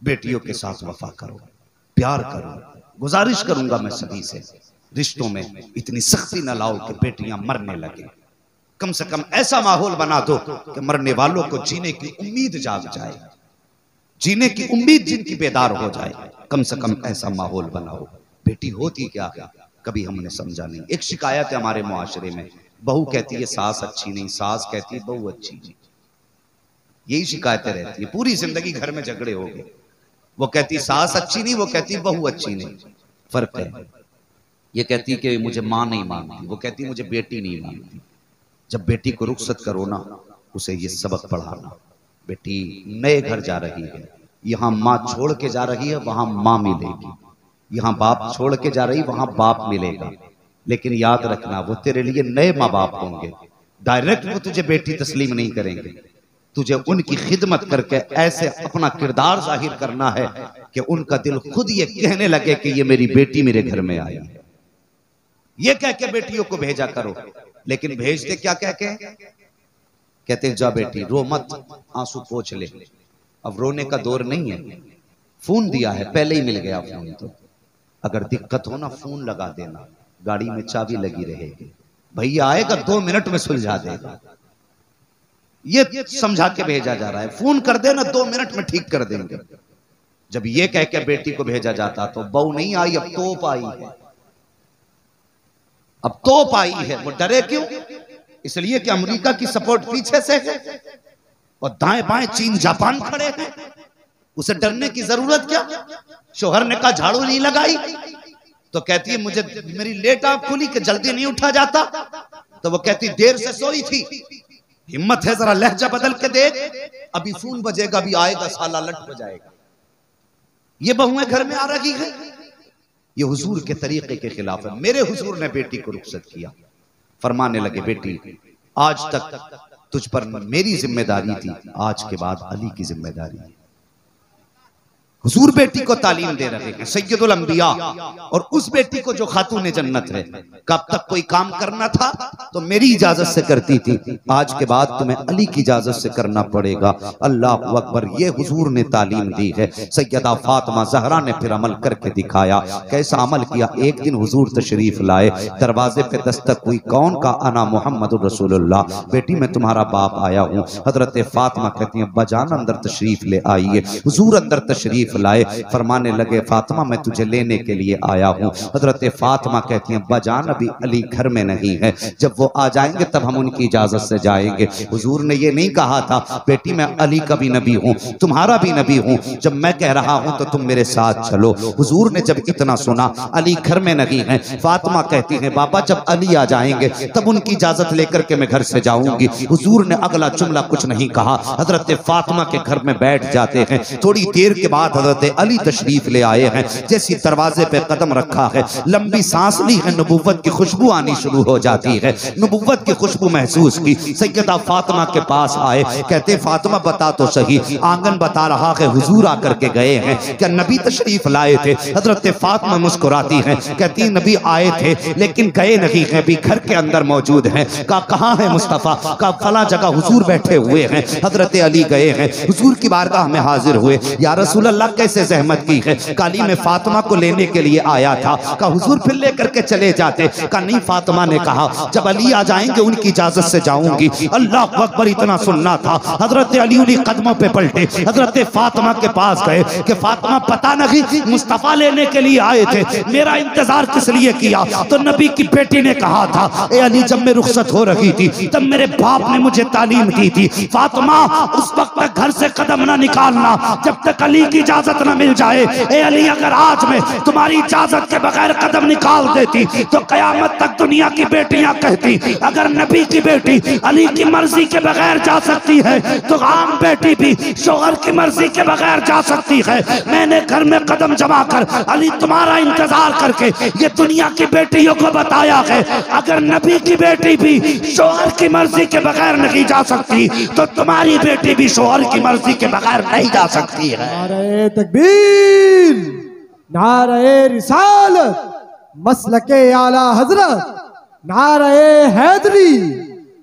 बेटियों के साथ वफा करो, प्यार करो। गुजारिश करूंगा मैं सभी से, रिश्तों में इतनी सख्ती न लाओ कि बेटियां मरने लगे। कम से कम ऐसा माहौल बना दो कि मरने वालों को जीने की उम्मीद जाग जाए, जीने की उम्मीद जिनकी बेदार हो जाए। कम से कम ऐसा माहौल बनाओ। बेटी होती क्या है कभी हमने समझा नहीं। एक शिकायत है हमारे मुआशरे में, बहू कहती है सास अच्छी नहीं, सास कहती है बहू अच्छी नहीं। यही शिकायतें रहती है, पूरी जिंदगी घर में झगड़े हो गए। वो कहती सास अच्छी नहीं, वो कहती बहू अच्छी नहीं। फर्क है। ये कहती कि मुझे माँ नहीं मानती, वो कहती मुझे बेटी नहीं मानती। जब बेटी को रुखसत करो ना, उसे ये सबक पढ़ाना, बेटी नए घर जा रही है, यहाँ माँ छोड़ के जा रही है, वहां माँ मिलेगी। यहां बाप छोड़ के जा रही, वहां बाप मिलेगा, लेकिन याद रखना वो तेरे लिए नए माँ बाप होंगे। डायरेक्ट वो तुझे बेटी तस्लीम नहीं करेंगे, तुझे उनकी खिदमत करके ऐसे अपना किरदार जाहिर करना है कि उनका दिल खुद ये कहने लगे कि ये मेरी बेटी मेरे घर में आई है। ये कह के बेटियों को भेजा करो, लेकिन भेजते क्या कह के? कहते जा बेटी रो मत, आंसू पोंछ ले। अब रोने का दौर नहीं है, फोन दिया है, पहले ही मिल गया फोन, तो अगर दिक्कत हो ना फोन लगा देना, गाड़ी में चाबी लगी रहेगी, भैया आएगा 2 मिनट में सुलझा देगा। ये समझा के भेजा जा रहा है, फोन कर देना 2 मिनट में ठीक कर देंगे। जब ये कह के बेटी को भेजा जाता तो बहू नहीं आई, अब तोप आई है, अब तोप आई है। वो डरे क्यों? इसलिए कि अमेरिका की सपोर्ट पीछे से है और दाएं बाएं चीन जापान खड़े हैं, उसे डरने की जरूरत क्या? शोहर ने कहा झाड़ू नहीं लगाई, तो कहती है मुझे मेरी लेट आंख खुली कि जल्दी नहीं उठा जाता, तो वो कहती देर से सोई थी। हिम्मत है जरा लहजा बदल के देख, अभी फोन बजेगा, अभी आएगा साला लट बजाएगा। ये बहुएं घर में आ रही है, ये हुजूर के तरीके के खिलाफ है। मेरे हुजूर ने बेटी को रुखसत किया, फरमाने लगे बेटी आज तक तुझ पर मेरी जिम्मेदारी थी, आज के बाद अली की जिम्मेदारी है। हुजूर बेटी को तालीम दे रहे हैं, सैयदुल अंबिया, और उस बेटी को जो खातून जन्नत है। कब तक कोई काम करना था तो मेरी इजाजत से करती थी, आज के बाद तुम्हें अली की इजाजत से करना पड़ेगा। अल्लाह अकबर, ये हुजूर ने तालीम दी है। सैयदा फातिमा ज़हरा ने फिर अमल करके दिखाया। कैसा अमल किया? एक दिन हुजूर तशरीफ लाए, दरवाजे पे दस्तक हुई, कौन का? अना मोहम्मद रसूलुल्लाह, बेटी मैं तुम्हारा बाप आया हूँ। हजरत फातिमा कहती हैं बजान अंदर तशरीफ ले आइए। हुजूर अंदर तशरीफ लाए, फरमाने लगे फातिमा मैं तुझे लेने के लिए आया हूँ। हजरत फातिमा कहती हैं बजान अभी अली घर में नहीं है, जब वो आ जाएंगे तब हम उनकी इजाजत से जाएंगे। हुजूर ने ये नहीं कहा था बेटी मैं अली का भी नबी हूँ, तुम्हारा भी नबी हूँ, जब मैं कह रहा हूँ तो तुम मेरे साथ चलो। हुजूर ने जब इतना सुना अली घर में नहीं है, फातिमा कहती है बाबा जब अली आ जाएंगे तब उनकी इजाजत लेकर के मैं घर से जाऊंगी। हुजूर ने अगला जुमला कुछ नहीं कहा, हजरत फातिमा के घर में बैठ जाते हैं। थोड़ी देर के बाद हजरत अली तशरीफ ले आए हैं। जैसी दरवाजे पे कदम रखा है, लंबी सांस ली है, नबुव्वत की खुशबू आनी शुरू हो जाती है। नबुव्वत की खुशबू महसूस की, सैयदा फातिमा के पास आए, कहते फातिमा बता तो सही। आंगन बता रहा है, हुजूर आकर के गए हैं, क्या नबी तशरीफ लाए थे? हजरत फातिमा मुस्कुराती हैं, कहती नबी आए थे लेकिन गए नहीं हैं, भी घर के अंदर मौजूद हैं। का कहाँ है मुस्तफा? का फला जगह हुजूर बैठे हुए हैं। हजरत अली गए हैं, हुजूर की बारगाह में हाजिर हुए। या रसूल अल्लाह कैसे जहमत की है? काली में फातिमा को लेने के लिए आया था। का हुजूर फिर लेकर के चले जाते? का नहीं, फातिमा ने कहा जब अली आ जाएंगे उनकी इजाजत से जाऊंगी। अल्लाह अकबर, इतना सुनना था। हजरत अली उन्हीं कदमों पे पलटे, हजरत फातिमा के पास गए कि फातिमा पता नहीं मुस्तफा लेने के लिए आए थे, मेरा इंतजार किस लिए किया? तो नबी की बेटी ने कहा था ए अली जब मैं रुखसत हो रही थी तब मेरे बाप ने मुझे तालीम दी थी, फातिमा उस वक्त तक घर से कदम ना निकालना जब तक अली की इजाजत न मिल जाए। ए अली अगर आज मैं तुम्हारी इजाजत के बगैर कदम निकाल देती तो कयामत तक दुनिया की बेटियां कहती अगर नबी की बेटी अली की मर्जी के बगैर जा सकती है तो आम बेटी भी शोहर की मर्जी के बगैर जा सकती है। मैंने घर में कदम जमा कर अली तुम्हारा इंतजार करके ये दुनिया की बेटियों को बताया है अगर नबी की बेटी भी शोहर की मर्जी के बगैर नहीं जा सकती तो तुम्हारी बेटी भी शोहर की मर्जी के बगैर नहीं जा सकती है। नारे तकबीर, नारे रिसालत, मसलके आला हजरत, नारे हैदरी,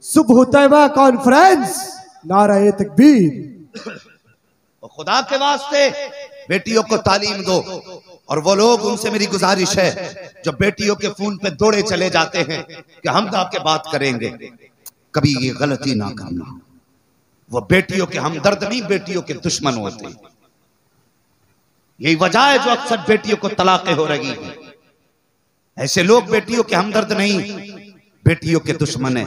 सुबह तैबा कॉन्फ्रेंस, नारे तकबीर। खुदा के वास्ते बेटियों को तालीम दो। और वो लोग, उनसे मेरी गुजारिश है जो बेटियों के फोन पे दौड़े चले जाते हैं कि हम तो आपके बात करेंगे, कभी ये गलती ना करना। वो बेटियों के हमदर्द नहीं, बेटियों के दुश्मन होते हैं। यही वजह है जो अक्सर बेटियों को तलाक़ें हो रही हैं। ऐसे लोग बेटियों के हमदर्द नहीं, बेटियों के दुश्मन है।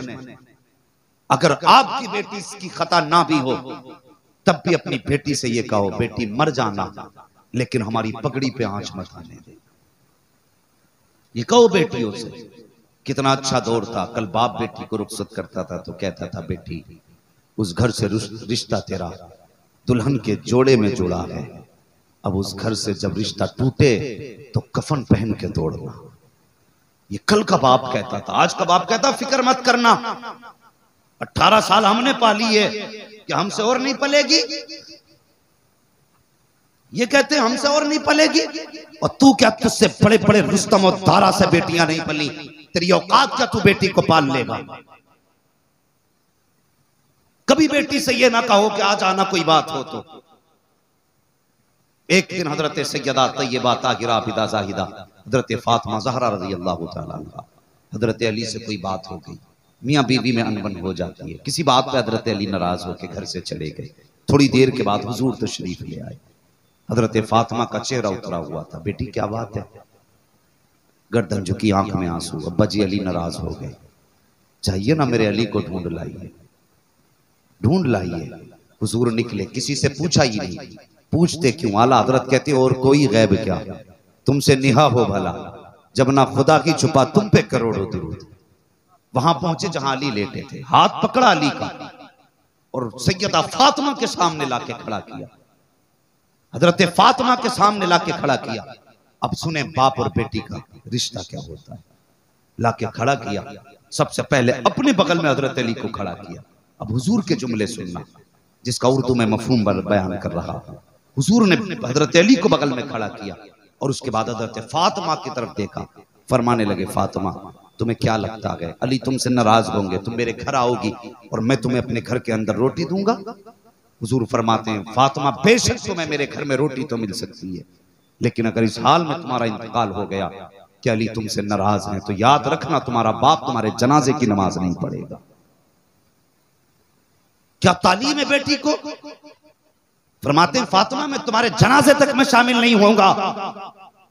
अगर आपकी बेटी की खता ना भी हो तब भी अपनी बेटी से ये कहो बेटी मर जाना लेकिन हमारी पगड़ी पे आंच मत आने दे। ये कहो बेटियों से। कितना अच्छा दौर था, कल बाप बेटी को रुखसत करता था तो कहता था बेटी उस घर से रिश्ता तेरा दुल्हन के जोड़े में जुड़ा है, अब उस घर से जब रिश्ता टूटे तो कफन पहन के दौड़ना। ये कल का बाप कहता था, आज का बाप कहता फिक्र मत करना, 18 साल हमने पाली है कि हमसे और नहीं पलेगी। ये कहते हमसे और नहीं पलेगी, और तू क्या, तुझसे बड़े बड़े रुस्तम और दारा से बेटियां नहीं पली, तेरी औकात क्या, तू बेटी को पाल लेगा। कभी बेटी से ये ना कहो कि आज आना कोई बात हो तो। एक दिन हजरत सैयदा तैयबा ताहिरा आबिदा जाहिदा हजरत फातिमा ज़हरा रज़ी अल्लाह तआला अन्हा, हजरत अली से कोई बात हो गई, मियाँ बीवी में अनबन हो जाती है। किसी बात पे हजरत अली नाराज होकर घर से चले गए। थोड़ी देर के बाद हुजूर तशरीफ ले आए। हजरत फातिमा का चेहरा उतरा हुआ था। बेटी क्या बात है? गर्दन झुकी, आंख में आंसू। अब्बा जी अली नाराज हो गए, चाहिए ना मेरे अली को ढूंढ लाइए, ढूंढ लाइए। हुजूर निकले, किसी से पूछा ही नहीं। पूछते क्यों? आला हजरत कहते और कोई गैब क्या, तुमसे निहा हो भला, जब ना खुदा की छुपा तुम पे करोड़ों दुरूद। वहां पहुंचे जहां अली लेटे थे, हाथ पकड़ा अली का और सैयदा फातिमा के सामने लाके खड़ा किया। हजरत फातिमा के सामने लाके खड़ा किया। अब सुने बाप और बेटी का रिश्ता क्या होता है। लाके खड़ा किया, सबसे पहले अपने बगल में हजरत अली को खड़ा किया। अब हुजूर के जुमले सुनना, जिसका उर्दू में मफहूम बयान कर रहा हूं। हुजूर ने हजरत अली को बगल में खड़ा किया और उसके बाद हजरत फातिमा की तरफ देखा। फरमाने लगे, फातिमा तुम्हें क्या लगता है अली तुमसे नाराज होंगे? तुम मेरे घर आओगी और मैं तुम्हें अपने घर के अंदर रोटी दूंगा। हुजूर फरमाते हैं, फातिमा बेशक तुम्हें मेरे घर में रोटी तो मिल सकती है, लेकिन अगर इस हाल में तुम्हारा इंतकाल हो गया कि अली तुमसे नाराज है, तो याद रखना तुम्हारा बाप तुम्हारे जनाजे की नमाज नहीं पढ़ेगा। क्या तालीम है बेटी को? फरमाते हैं, फातिमा मैं तुम्हारे जनाजे तक मैं शामिल नहीं होऊंगा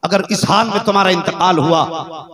अगर इस हाल में तुम्हारा इंतकाल हुआ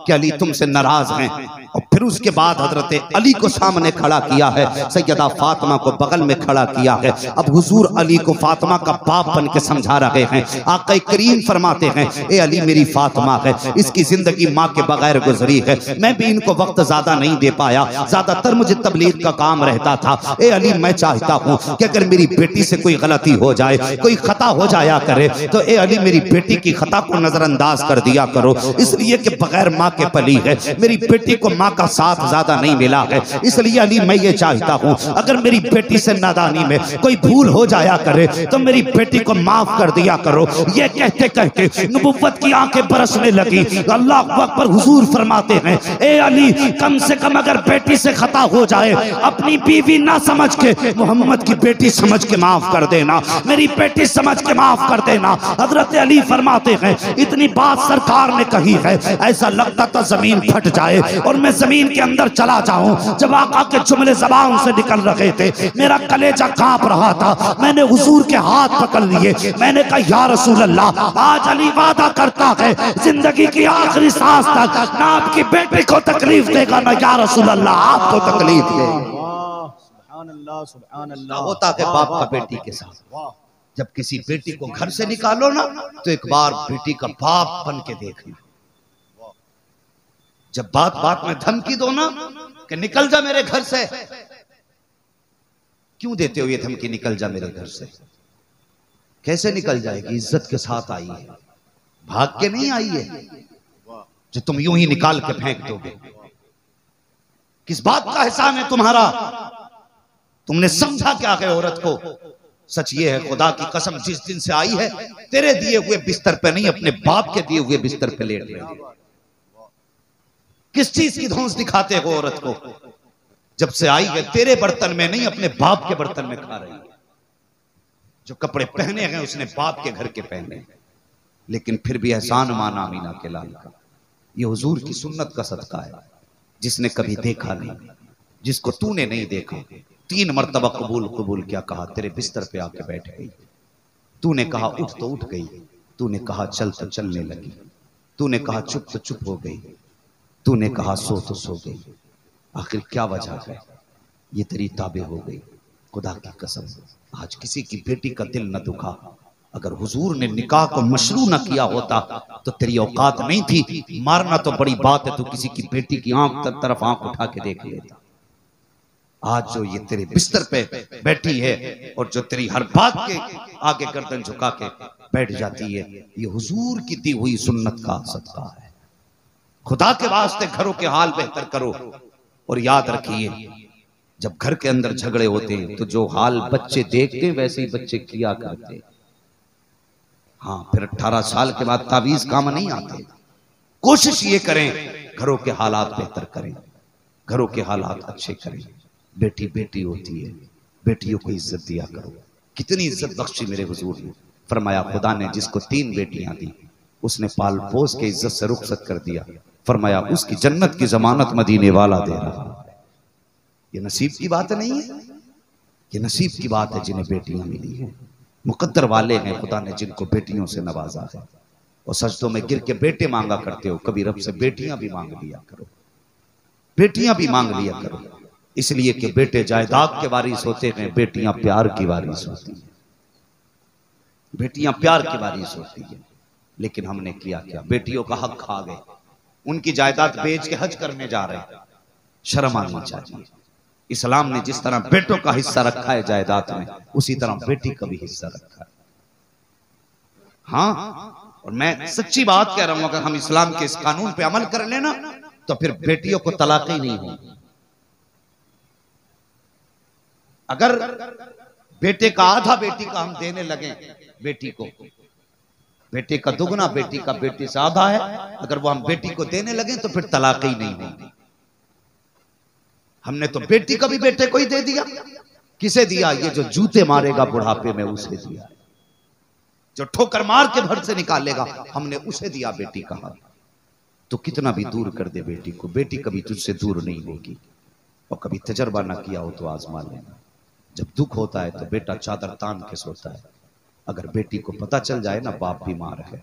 कि अली तुमसे नाराज हैं। और फिर उसके बाद हजरत अली को सामने खड़ा किया है, सैयदा फातिमा को बगल में खड़ा किया है। अब हुजूर अली को फातिमा का बाप बन के समझा रहे हैं। आका करीम फरमाते हैं, ए अली मेरी फातिमा है, इसकी जिंदगी माँ के बगैर गुजरी है, मैं भी इनको वक्त ज्यादा नहीं दे पाया, ज्यादातर मुझे तबलीग का काम रहता था। ए अली मैं चाहता हूँ कि अगर मेरी बेटी से कोई गलती हो जाए, कोई खता हो जाया करे, तो ए अली मेरी बेटी की खता को नजरअंदाज कर दिया करो, इसलिए कि बगैर माँ के पली है, मेरी बेटी को माँ का साथ ज्यादा नहीं मिला है। इसलिए अली मैं ये चाहता हूँ अगर मेरी बेटी से नादानी में कोई भूल हो जाया करे तो मेरी बेटी को माफ कर दिया करो। ये कहते कहते नबुव्वत की आंखें बरसने लगी। अल्लाह अकबर। हुजूर फरमाते हैं, ए अली कम से कम अगर बेटी से खता हो जाए, अपनी बीवी ना समझ के मोहम्मद की बेटी समझ के माफ कर देना, मेरी बेटी समझ के माफ कर देना। हजरत अली फरमाते हैं, इतनी बात सरकार ने कही है, ऐसा लगता था जमीन फट जाए और मैं जमीन के अंदर चला जाऊं। जब आका के जुमले ज़बान से निकल रहे थे, मेरा कलेजा कांप रहा था। मैंने हुजूर के हाथ पकड़ लिए, मैंने कहा, या रसूल अल्लाह, आज अली वादा करता है जिंदगी की आखिरी सांस तक ना आपकी बेटी को तकलीफ देगा, ना या रसूल अल्लाह आपको तकलीफ देगा। होता है बाप का बेटी के साथ। जब किसी बेटी को घर से निकालो ना, तो एक बार बेटी का बाप बन के देखना। जब बात बात में धमकी दो ना कि निकल जा मेरे घर से, क्यों देते हो ये धमकी, निकल जा मेरे घर से? कैसे निकल जाएगी? इज्जत के साथ आई है, भाग के नहीं आई है जो तुम यूं ही निकाल के फेंक दोगे। किस बात का एहसान है तुम्हारा? तुमने समझा क्या है औरत को? सच ये है, खुदा की कसम, जिस दिन से आई है तेरे दिए हुए बिस्तर पे नहीं, अपने बाप के दिए हुए बिस्तर पे लेट रही है। किस चीज की धौंस दिखाते हो औरत को? जब से आई है तेरे बर्तन में नहीं, अपने बाप के बर्तन में खा रही है। जो कपड़े पहने हैं उसने बाप के घर के पहने हैं, लेकिन फिर भी एहसान माना अमीना के लाल का। ये हुजूर की सुन्नत का सदका है। जिसने कभी देखा नहीं, जिसको तूने नहीं देखा, 3 मरतबा कबूल कबूल क्या कहा, तेरे बिस्तर पे आके बैठ गई। तूने कहा उठ तो उठ गई, तूने कहा चल तो चलने लगी, तूने कहा चुप तो चुप हो गई, तूने कहा सो तो सो गई। आखिर क्या वजह है? ये तेरी ताबे हो गई। खुदा की कसम, आज किसी की बेटी का दिल न दुखा। अगर हुजूर ने निकाह को मशरू न किया होता तो तेरी औकात नहीं थी। मारना तो बड़ी बात है, तू किसी की बेटी की आंख तरफ आंख उठा के देख लेता। आज जो ये तेरे बिस्तर पे बैठी है और जो तेरी हर बात के आगे गर्दन झुका के बैठ जाती है। ये हुजूर की दी हुई सुन्नत का सदका है। खुदा के वास्ते घरों के हाल बेहतर करो। और याद रखिए, जब घर के अंदर झगड़े होते हैं तो जो हाल बच्चे देखते हैं वैसे ही बच्चे किया करते। हाँ, फिर 18 साल के बाद तावीज काम नहीं आते। कोशिश ये करें घरों के हालात बेहतर करें, घरों के हालात अच्छे करें। बेटी बेटी होती है, बेटियों को इज्जत दिया करो। कितनी इज्जत बख्शी मेरे हुजूर ने। फरमाया खुदा ने जिसको 3 बेटियां दी उसने पाल पोस के इज्जत से रुखसत कर दिया। फरमाया उसकी जन्नत की जमानत मदीने वाला दे रहा है। ये नसीब की बात नहीं है, ये नसीब की बात है जिन्हें बेटियां मिली हैं। मुकद्दर वाले हैं खुदा ने जिनको बेटियों से नवाजा है। और सजदों में गिर के बेटे मांगा करते हो, कभी रब से बेटियां भी मांग लिया करो, बेटियां भी मांग लिया करो। इसलिए कि बेटे जायदाद के वारिस होते हैं, बेटियां प्यार की वारिस होती हैं, बेटियां प्यार की वारिस होती हैं। लेकिन हमने किया क्या, बेटियों का हक खा गए, उनकी जायदाद बेच के हज करने जा रहे हैं। शर्म आनी चाहिए। इस्लाम ने जिस तरह बेटों का हिस्सा रखा है जायदाद में, उसी तरह बेटी का भी हिस्सा रखा है। हाँ, और मैं सच्ची बात कह रहा हूं, अगर हम इस्लाम के इस कानून पे अमल कर लेना तो फिर बेटियों को तलाक ही नहीं होगी। अगर बेटे का आधा बेटी का हम देने लगे, बेटी को बेटे का दुगना बेटी का बेटे से आधा है, अगर वो हम बेटी को देने लगे तो फिर तलाक ही नहीं होगी। हमने तो बेटी का भी बेटे को ही दे दिया। किसे दिया? ये जो जूते मारेगा बुढ़ापे में उसे दिया, जो ठोकर मार के घर से निकालेगा हमने उसे दिया बेटी का हाथ। तो कितना भी दूर कर दे बेटी को, बेटी कभी तुझसे दूर नहीं होगी। और कभी तजर्बा ना किया हो तो आजमा लेना। जब दुख होता है तो बेटा चादर तान के सोता है। अगर बेटी को पता चल जाए ना बाप बीमार है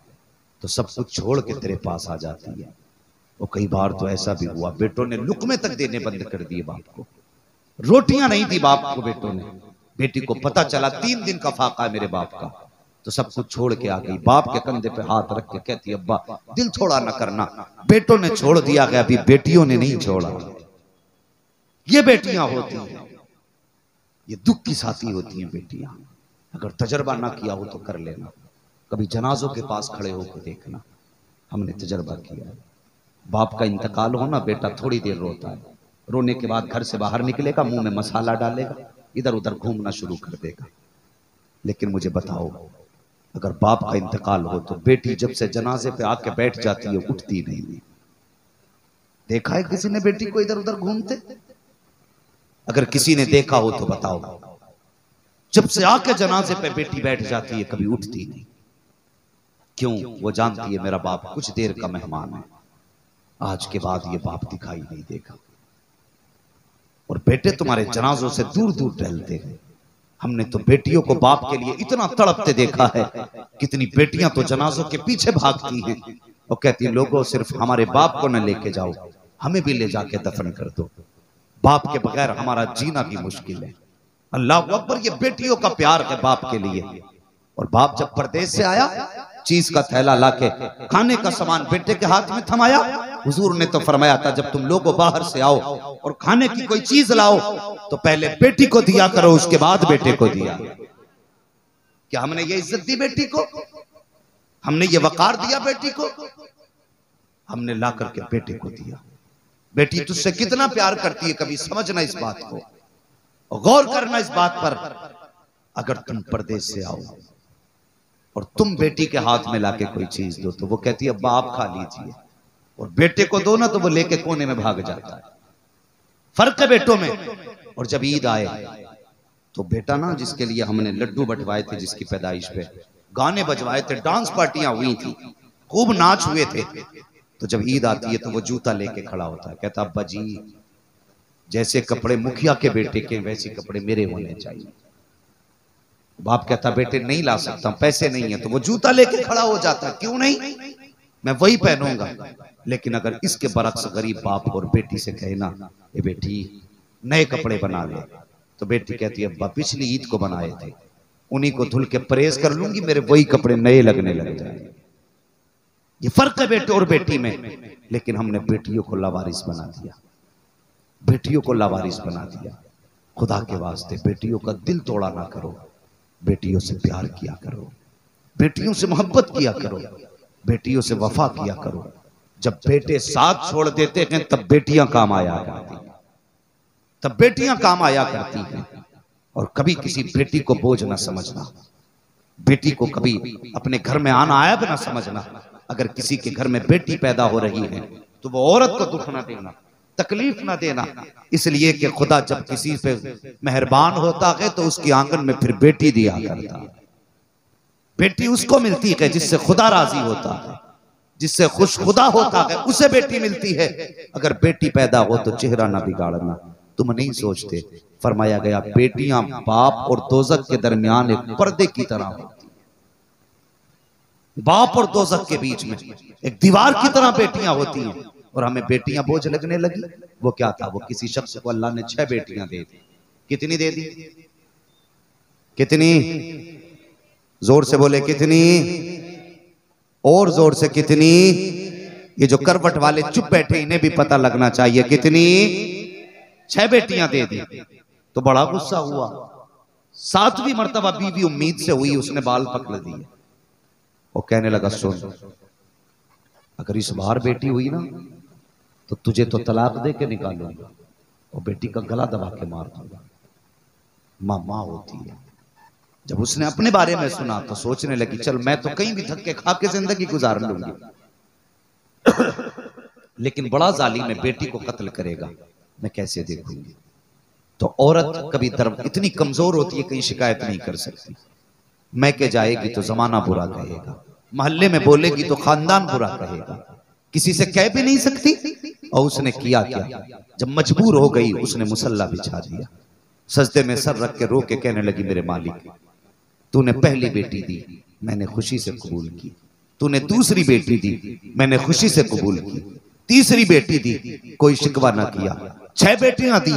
तो सब कुछ छोड़ के तेरे पास आ जाती है। और कई बार तो ऐसा भी हुआ बेटों ने लुकमे तक देने बंद कर दिए बाप को, रोटियां नहीं दी बाप को बेटों ने। बेटी को पता चला 3 दिन का फाका है मेरे बाप का, तो सब कुछ छोड़ के आ गई। बाप के कंधे पे हाथ रख के कहती अब्बा दिल थोड़ा ना करना। बेटों ने छोड़ दिया गया, अभी बेटियों ने नहीं छोड़ा। ये बेटियां होती हैं, ये दुख की साथी होती हैं बेटियां। अगर तजर्बा ना किया हो तो कर लेना, कभी जनाजों के पास खड़े होकर देखना। हमने तजर्बा किया है। बाप का इंतकाल हो ना, बेटा थोड़ी देर रोता है, रोने के बाद घर से बाहर निकलेगा, मुंह में मसाला डालेगा, इधर उधर घूमना शुरू कर देगा। लेकिन मुझे बताओ, अगर बाप का इंतकाल हो तो बेटी जब से जनाजे पे आके बैठ जाती है उठती नहीं। देखा है किसी ने बेटी को इधर उधर घूमते? अगर किसी ने देखा हो तो बताओ। जब से आके जनाजे पे बेटी बैठ जाती है कभी उठती नहीं। क्यों? वो जानती है मेरा बाप कुछ देर का मेहमान है, आज के बाद ये बाप दिखाई नहीं देगा। और बेटे तुम्हारे जनाजों से दूर दूर टहलते हैं। हमने तो बेटियों को बाप के लिए इतना तड़पते देखा है। कितनी बेटियां तो जनाजों के पीछे भागती हैं और कहती है लोगों सिर्फ हमारे बाप को न लेके जाओ, हमें भी ले जाके दफन कर दो। बाप के बगैर हमारा जीना भी मुश्किल है। अल्लाह अकबर, ये बेटियों का प्यार है बाप के लिए। और बाप जब परदेश से आया, चीज का थैला लाके खाने का सामान बेटे के हाथ में थमाया। हुजूर ने तो फरमाया था जब तुम लोगों बाहर से आओ और खाने की कोई चीज लाओ तो पहले बेटी को दिया करो, उसके बाद बेटे को दिया। क्या हमने ये इज्जत दी बेटी को? हमने ये वकार दिया बेटी को? हमने ला करके बेटे को दिया। बेटी तुझसे कितना प्यार करती है, कभी समझना इस बात को और गौर करना इस बात पर। अगर तुम परदेश से आओ और तुम बेटी के हाथ में लाके कोई चीज दो तो वो कहती है अब्बा आप खा लीजिए, और बेटे को दो ना तो वो लेके कोने में भाग जाता है। फर्क है बेटों में। और जब ईद आए तो बेटा ना, जिसके लिए हमने लड्डू बंटवाए थे, जिसकी पैदाइश पे गाने बजवाए थे, डांस पार्टियां हुई थी, खूब नाच हुए थे, तो जब ईद आती है तो वो जूता लेके खड़ा होता है, कहता अब्बा जी जैसे कपड़े मुखिया के बेटे के वैसे कपड़े मेरे होने चाहिए। बाप कहता बेटे नहीं ला सकता, पैसे नहीं है, तो वो जूता लेके खड़ा हो जाता, क्यों नहीं, मैं वही पहनूंगा। लेकिन अगर इसके बरक्स गरीब बाप और बेटी से कहे ना ये बेटी नए कपड़े बना ले, तो बेटी कहती है अब्बा पिछली ईद को बनाए थे, उन्हीं को धुल के परहेज कर लूंगी, मेरे वही कपड़े नए लगने लग जाए। ये फर्क है बेटे और बेटी में। लेकिन हमने बेटियों को लावारिस बना दिया, बेटियों को लावारिस बना दिया। खुदा के वास्ते बेटियों का दिल तोड़ा ना करो, बेटियों से प्यार किया करो, बेटियों से मोहब्बत किया करो, बेटियों से वफा किया करो। जब बेटे साथ छोड़ देते हैं तब बेटियां काम आया करती हैं, तब बेटियां काम आया करती हैं। और कभी किसी बेटी को बोझ ना समझना, बेटी को कभी अपने घर में आना आयब ना समझना। अगर किसी के घर में बेटी पैदा हो रही है तो वो औरत को दुख ना देना, तकलीफ ना देना, इसलिए कि खुदा जब किसी पे मेहरबान होता है तो उसके आंगन में फिर बेटी दिया करता है। बेटी उसको मिलती है जिससे खुदा राजी होता है, जिससे खुश खुदा होता है, उसे बेटी मिलती है। अगर बेटी पैदा हो तो चेहरा ना बिगाड़ना, तुम नहीं सोचते। फरमाया गया बेटियां बाप और दोजख के दरमियान एक पर्दे की तरह होती है, बाप और दोजख के बीच में एक दीवार की तरह बेटियां होती हैं। और हमें बेटियां बोझ लगने लगी। वो क्या था? वो किसी शख्स को अल्लाह ने 6 बेटियां दे दी। कितनी दे दी? कितनी? जोर से बोले कितनी? और जोर से कितनी? ये जो करवट वाले चुप बैठे इन्हें भी पता लगना चाहिए। कितनी? 6 बेटियां दे दी। तो बड़ा गुस्सा हुआ। 7वीं मर्तबा बीवी उम्मीद से हुई, उसने बाल पकड़ दिए। वो कहने लगा सुन, अगर इस बार बेटी हुई ना तो तुझे तो तलाक दे के निकालूंगा और बेटी का गला दबा के मार दूंगा। माँ होती है। जब उसने अपने बारे में सुना तो सोचने लगी चल मैं तो कहीं भी धक्के खा के जिंदगी गुजार लूंगी, लेकिन बड़ा जालिम है, बेटी को कत्ल करेगा, मैं कैसे देखूंगी। तो औरत कभी इतनी कमजोर होती है कहीं शिकायत नहीं कर सकती। मैके जाएगी तो जमाना बुरा कहेगा, मोहल्ले में बोलेगी तो खानदान बुरा कहेगा, किसी से कह भी नहीं सकती। और उसने किया क्या? जब मजबूर हो गई उसने मुसल्ला बिछा दिया, सजदे में सर रख के रो के कहने लगी मेरे मालिक, तूने पहली बेटी दी, मैंने खुशी से कबूल की। तूने दूसरी बेटी दी, मैंने खुशी से कबूल की। तीसरी बेटी दी, कोई शिकवा ना किया। 6 बेटियां दी,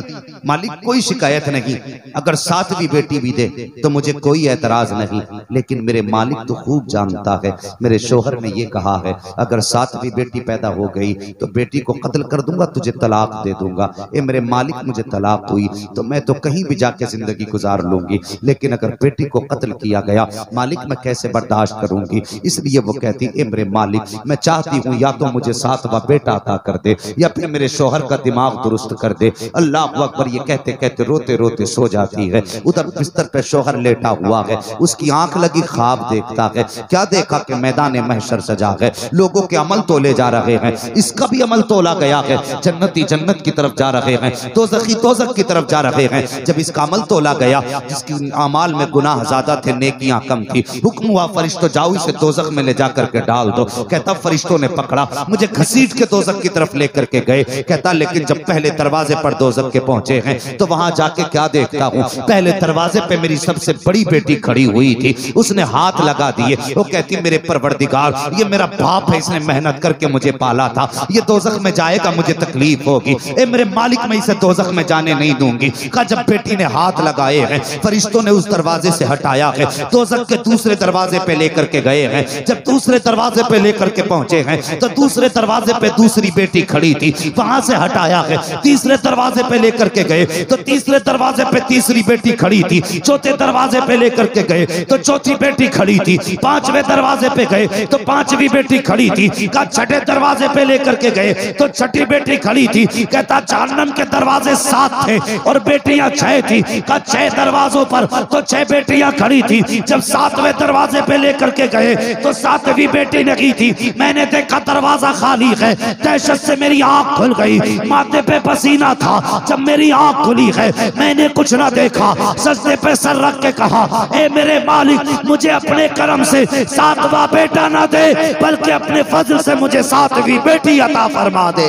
मालिक कोई शिकायत नहीं। अगर 7वीं बेटी भी दे तो मुझे कोई एतराज नहीं, लेकिन मेरे मालिक तो खूब जानता है, मेरे शोहर ने ये कहा है अगर 7वीं बेटी पैदा हो गई तो बेटी को कत्ल कर दूंगा, तुझे तलाक दे दूंगा। ए मेरे मालिक, मुझे तलाक हुई तो मैं तो कहीं भी जाके जिंदगी गुजार लूंगी, लेकिन अगर बेटी को कत्ल किया गया मालिक मैं कैसे बर्दाश्त करूंगी। इसलिए वो कहती ए मेरे मालिक, मैं चाहती हूँ या तो मुझे 7वां बेटा अता कर दे या फिर मेरे शोहर का दिमाग दुरुस्त कर दे। अल्लाह अकबर, ये कहते कहते रोते रोते सो जाती है। उधर बिस्तर पे शोहर लेटा हुआ है, उसकी आंख लगी, ख्वाब देखता है। क्या देखा कि मैदान महशर सजा है, लोगों के अमल तोले जा रहे हैं, इसका भी अमल तोला गया है। जन्नती जन्नत की तरफ जा रहे हैं, दोज़खी दोज़ख की तरफ जा रहे हैं। जब इसका अमल तोला गया, जिसकी अमाल में गुनाह ज्यादा थे नेकियां कम थी, हुक्म हुआ फरिश्तों जाओ इसे दोज़ख में ले जाकर के डाल दो। कहता फरिश्तों ने पकड़ा, मुझे घसीट के दोज़ख की तरफ लेकर के गए। कहता लेकिन जब पहले दरवाजे पर दोज़ख के पहुंचे हैं तो वहां जाके क्या देखता हूं, पहले दरवाजे पे मेरी सबसे बड़ी बेटी खड़ी हुई थी, उसने हाथ लगा दिए। वो कहती मेरे परवरदिगार, ये मेरा बाप है, इसने मेहनत करके मुझे पाला था, ये दोज़ख में जाएगा मुझे तकलीफ होगी। ए मेरे मालिक, मैं इसे दोज़ख में जाने नहीं दूंगी। कहा जब बेटी ने हाथ लगाए हैं, फरिश्तों ने उस दरवाजे से हटाया है, दोज़ख के दूसरे दरवाजे पे लेकर के गए हैं। जब दूसरे दरवाजे पे लेकर के पहुंचे हैं तो दूसरे दरवाजे पे दूसरी बेटी खड़ी थी, वहां से हटाया है। तीसरे दरवाजे पे लेकर के गए तो तीसरे दरवाजे पे तीसरी बेटी खड़ी थी। चौथे दरवाजे पे लेकर के गए तो चौथी बेटी खड़ी थी। 5वें दरवाजे पे गए तो 5वीं बेटी खड़ी थी। कहा 6ठे दरवाजे पे लेकर के गए तो 6ठी बेटी खड़ी थी। कहता जहन्नम के दरवाजे 7 थे और बेटियां 6 थी। कहा 6 दरवाजों पर तो 6 बेटियां खड़ी थी। जब 7वें दरवाजे पे लेकर के गए तो 7वीं बेटी नहीं थी। मैंने देखा दरवाजा खाली है, दहशत से मेरी आंख खुल गई, माथे पे पसीना था। जब मेरी आंख खुली है मैंने कुछ ना देखा, सजदे पे सर रख के कहा ए मेरे मालिक, मुझे अपने करम से 7वां बेटा ना दे, बल्कि अपने फजल से मुझे 7वीं बेटी अता फरमा दे।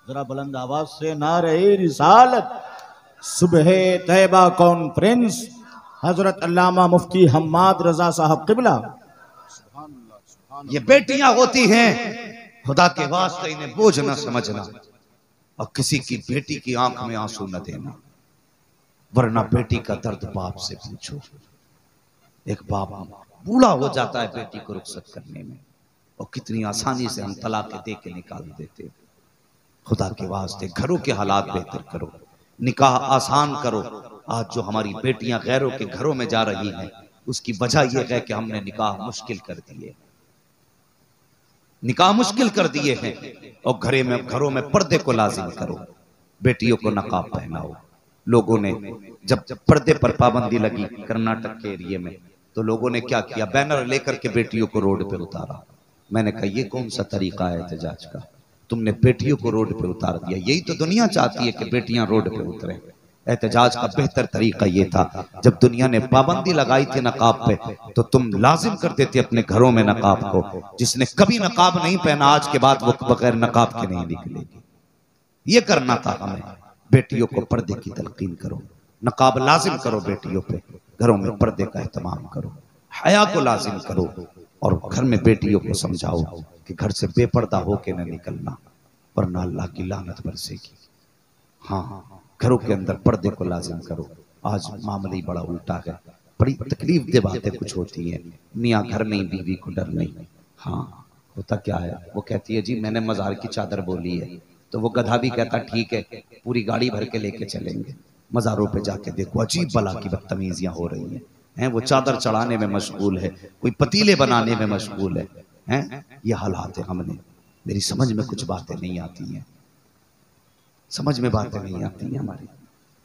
जरा बुलंद आवाज से नारे रिसालत। सुबह तैयबा कॉन्फ्रेंस, हजरत अल्लामा मुफ्ती हम्माद रजा साहब किबला। ये बेटियां होती हैं, खुदा के वास्ते इन्हें बोझ न समझना और किसी की बेटी की आंख में आंसू न देना, वरना बेटी का दर्द बाप से पूछो। एक बाप बूढ़ा हो जाता है बेटी को रुखसत करने में, और कितनी आसानी से हम तलाक दे के निकाल देते। खुदा के वास्ते घरों के हालात बेहतर करो, निकाह आसान करो, आज जो हमारी बेटियां गैरों के घरों में जा रही हैं, उसकी वजह यह है कि हमने निकाह मुश्किल कर दिए, निकाह मुश्किल कर दिए हैं। और घरों में पर्दे को लाजिम करो, बेटियों को नकाब पहनाओ। लोगों ने जब पर्दे पर पाबंदी लगी कर्नाटक के एरिया में, तो लोगों ने क्या किया, बैनर लेकर के बेटियों को रोड पे उतारा। मैंने कहा ये कौन सा तरीका है एहतजाज का, तुमने बेटियों को रोड पे उतार दिया। यही तो दुनिया चाहती है कि बेटियां रोड पे उतरे। एहतजाज का बेहतर तरीका ये था, जब दुनिया ने पाबंदी लगाई थी नकाब पे, तो तुम लाजिम कर देते अपने घरों में नकाब को। जिसने कभी नकाब नहीं पहना आज के बाद वो बगैर नकाब के नहीं निकलेगी। ये करना था हमें। बेटियों को पर्दे की तलकीन करो, नकाब लाजिम करो, बेटियों पे घरों में पर्दे का एहतमाम करो, हया को लाजिम करो। और घर में बेटियों को समझाओ कि घर से बेपर्दा होके न निकलना, वरना अल्लाह की लानत बरसेगी। हाँ, घरों के अंदर पर्दे को लाजिम करो। आज मामला ही बड़ा उल्टा है, बड़ी तकलीफ दे बातें कुछ होती हैं। मियाँ घर नहीं, बीवी को डर नहीं। हाँ, होता क्या है, वो कहती है जी मैंने मज़ार की चादर बोली है, तो वो गधा भी कहता ठीक है, पूरी गाड़ी भर के लेके चलेंगे। मज़ारों पे जाके देखो अजीब बला की बदतमीजियां हो रही हैं। वो चादर चढ़ाने में मशगूल है, कोई पतीले बनाने में मशगूल है। हैं ये हालात है। हमने, मेरी समझ में कुछ बातें नहीं आती हैं, समझ में बातें नहीं आती हैं हमारी।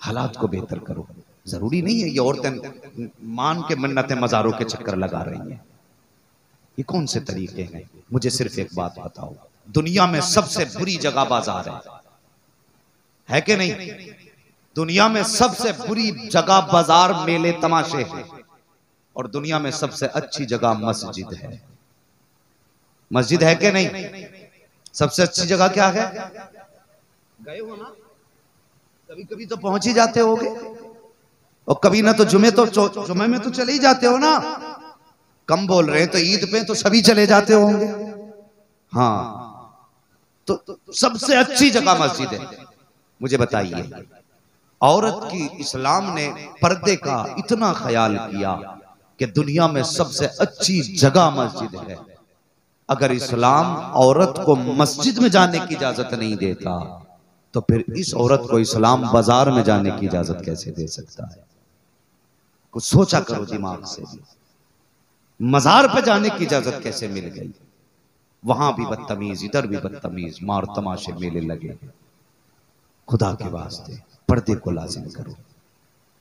हालात को बेहतर करो। जरूरी नहीं है ये औरतें मान के मन्नतें मज़ारों के चक्कर लगा रही हैं। ये कौन से तरीके हैं? मुझे सिर्फ एक बात बताओ, दुनिया में सबसे बुरी जगह बाजार है कि नहीं? दुनिया में सबसे बुरी जगह बाजार, मेले, तमाशे हैं। और दुनिया में सबसे अच्छी जगह मस्जिद है। मस्जिद है कि नहीं? सबसे अच्छी जगह क्या है? गए हो ना, कभी कभी तो पहुंच ही जाते होगे, और कभी ना तो जुमे में तो चले ही जाते हो ना। कम बोल रहे हैं तो ईद पे तो सभी चले जाते होंगे। हाँ, तो सबसे अच्छी जगह मस्जिद है। मुझे बताइए, औरत की इस्लाम ने पर्दे का इतना ख्याल किया कि दुनिया में सबसे अच्छी जगह मस्जिद है। अगर इस्लाम औरत को मस्जिद में जाने की इजाजत नहीं देता, तो फिर इस औरत को इस्लाम बाजार में जाने की इजाजत कैसे दे सकता है? कुछ सोचा करो दिमाग से भी। मजार पे जाने की इजाजत कैसे मिल गई? वहां भी बदतमीज, इधर भी बदतमीज, मार तमाशे मेले लगे। खुदा के वास्ते पर्दे को लाजिम करो,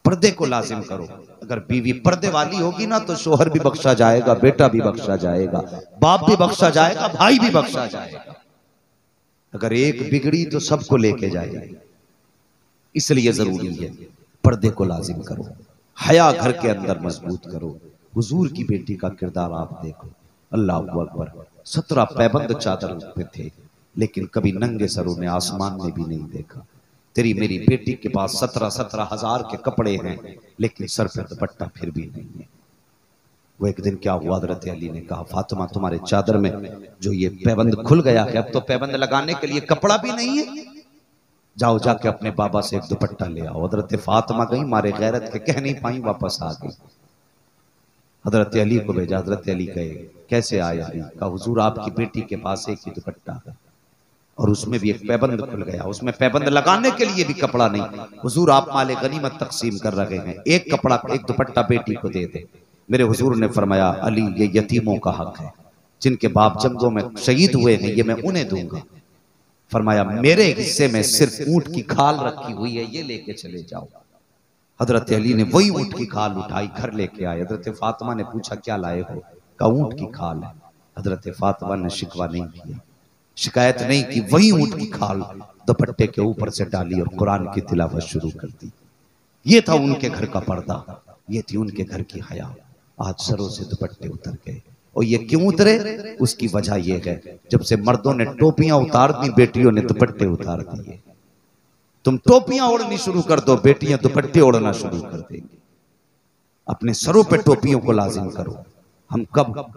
पर्दे को लाजिम करो। अगर बीवी पर्दे वाली होगी ना, तो शोहर भी बख्शा जाएगा, बेटा भी बख्शा जाएगा, बाप भी बख्शा जाएगा, भाई भी बख्शा जाएगा। अगर एक बिगड़ी तो सबको लेके जाएगी। इसलिए जरूरी है पर्दे को लाजिम करो, हया घर के अंदर मजबूत करो। हुजूर की बेटी का किरदार आप देखो, अल्लाह अकबर। 17 पैबंद चादर पे थे, लेकिन कभी नंगे सर उन्हें आसमान में भी नहीं देखा। तेरी मेरी बेटी के पास 17 हजार के कपड़े हैं, लेकिन सर पे दुपट्टा फिर भी नहीं है। वो एक दिन क्या हुआ, हज़रत अली ने कहा फातिमा तुम्हारे चादर में जो ये पैबंद खुल गया है, अब तो पैबंद लगाने के लिए कपड़ा भी नहीं है, जाओ जाके अपने बाबा से एक दुपट्टा ले आओ। हज़रत फातिमा गई, मारे गैरत के कह नहीं पाई, वापस आ गई। हज़रत अली को भेजा, हज़रत अली कहे कैसे आया? कहा हुजूर आपकी बेटी के पास एक ही दुपट्टा है, और उसमें भी एक पैबंद खुल गया, उसमें पैबंद लगाने के लिए भी कपड़ा नहीं। हुजूर आप माले गनीमत तकसीम कर रहे हैं, एक कपड़ा, एक दुपट्टा बेटी को दे दे। मेरे हुजूर ने फरमाया अली ये यतीमों का हक है, जिनके बाप जंगों में शहीद हुए हैं, ये मैं उन्हें दूंगा। फरमाया मेरे हिस्से में सिर्फ ऊंट की खाल रखी हुई है, ये लेके चले जाओ। हजरत अली ने वही ऊंट की खाल उठाई, घर लेके आए। हजरत फातिमा ने पूछा क्या लाए हो? कहा ऊंट की खाल है। हजरत फातिमा ने शिकवा नहीं किया, शिकायत नहीं की, वही ऊंट की खाल दुपट्टे के ऊपर से डाली और कुरान की तिलावत शुरू कर दी। ये था उनके घर का पर्दा, ये थी उनके घर की हया। आज सरों से दुपट्टे उतर गए। और ये क्यों उतरे? उसकी वजह यह है, जब से मर्दों ने टोपियां उतार दी, बेटियों ने दुपट्टे उतार दिए। तुम टोपियां ओढ़नी शुरू कर दो, बेटियां दुपट्टे ओढ़ना शुरू कर देंगी। अपने सरों पे टोपियों को लाजिम करो। हम कब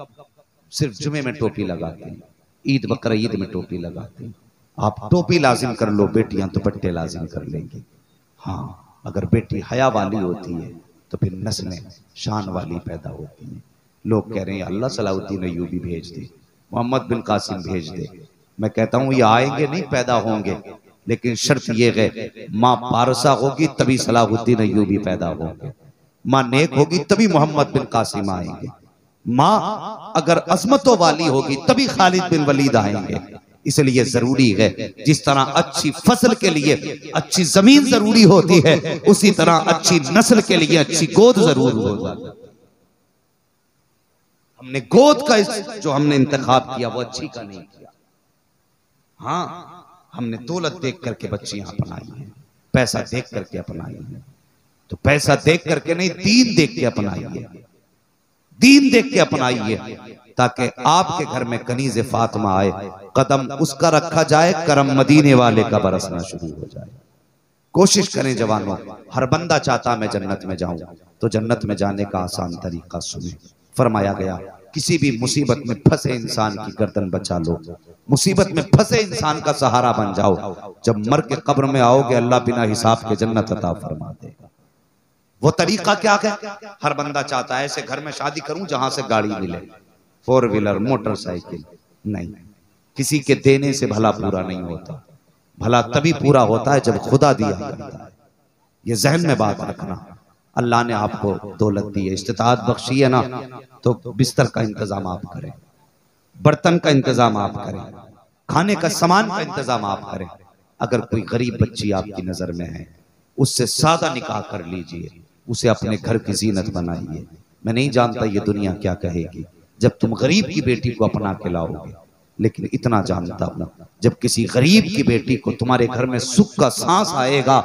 सिर्फ जुमे में टोपी लगाते हैं, ईद बकरा ईद में टोपी लगाते हैं। आप टोपी लाजिम कर लो, बेटियां दुपट्टे लाजिम कर लेंगी। हाँ, अगर बेटी हया वाली होती है तो फिर नस्लें शान वाली पैदा होती हैं। लोग कह रहे हैं अल्लाह सलाउद्दीन अय्यूबी भेज दे, मोहम्मद बिन कासिम भेज दे। मैं कहता हूं ये आएंगे नहीं, पैदा होंगे। लेकिन शर्त ये है माँ पारसा होगी तभी सलाहुद्दीन अय्यूबी पैदा होंगे, माँ नेक होगी तभी मोहम्मद बिन कासिम आएंगे, माँ अगर अजमतों वाली होगी तभी खालिद बिन वलीद आएंगे। इसलिए जरूरी है जिस तरह अच्छी फसल के लिए अच्छी जमीन जरूरी होती है, उसी तरह अच्छी नस्ल के लिए अच्छी गोद जरूर हो जाती है। हमने गोद का जो हमने इंतखाब किया वो अच्छी का नहीं किया। हाँ, हमने दौलत देख करके बच्चियां अपनाई हैं, पैसा देख करके अपनाई है। तो पैसा देख करके नहीं, दीन देख के अपनाइए, दीन देख के अपनाइए, ताकि आपके घर में कनीज़े फातिमा आए, कदम उसका रखा जाए, करम मदीने वाले का बरसना शुरू हो जाए। कोशिश करें जवानों, हर बंदा चाहता मैं जन्नत में जाऊं, तो जन्नत में जाने का आसान तरीका सुने। फरमाया गया किसी भी मुसीबत में फंसे इंसान की गर्दन बचा लो, मुसीबत में फंसे इंसान का सहारा बन जाओ। जब मर के कब्र में आओगे अल्लाह बिना हिसाब के जन्नत अता फरमा देगा। वो तरीका क्या है? हर बंदा चाहता है ऐसे घर में शादी करूं जहां से गाड़ी मिले, 4 व्हीलर मोटरसाइकिल। नहीं, किसी के देने से भला पूरा नहीं होता, भला तभी पूरा होता है जब खुदा दिया करता है। ये जहन में बात रखना। अल्लाह ने आपको दौलत दी है, इस्तिताअत बख्शी है ना, तो बिस्तर का इंतजाम आप करें, बर्तन का इंतजाम आप करें, खाने का सामान का इंतजाम आप करें। अगर कोई गरीब बच्ची आपकी नजर में है, उससे सादा निकाह कर लीजिए, उसे अपने घर की जीनत बनाइए। मैं नहीं जानता ये दुनिया क्या कहेगी जब तुम गरीब की बेटी को अपना के लाओगे, लेकिन इतना जानता हूं जब किसी गरीब की बेटी को तुम्हारे घर में सुख का सांस आएगा,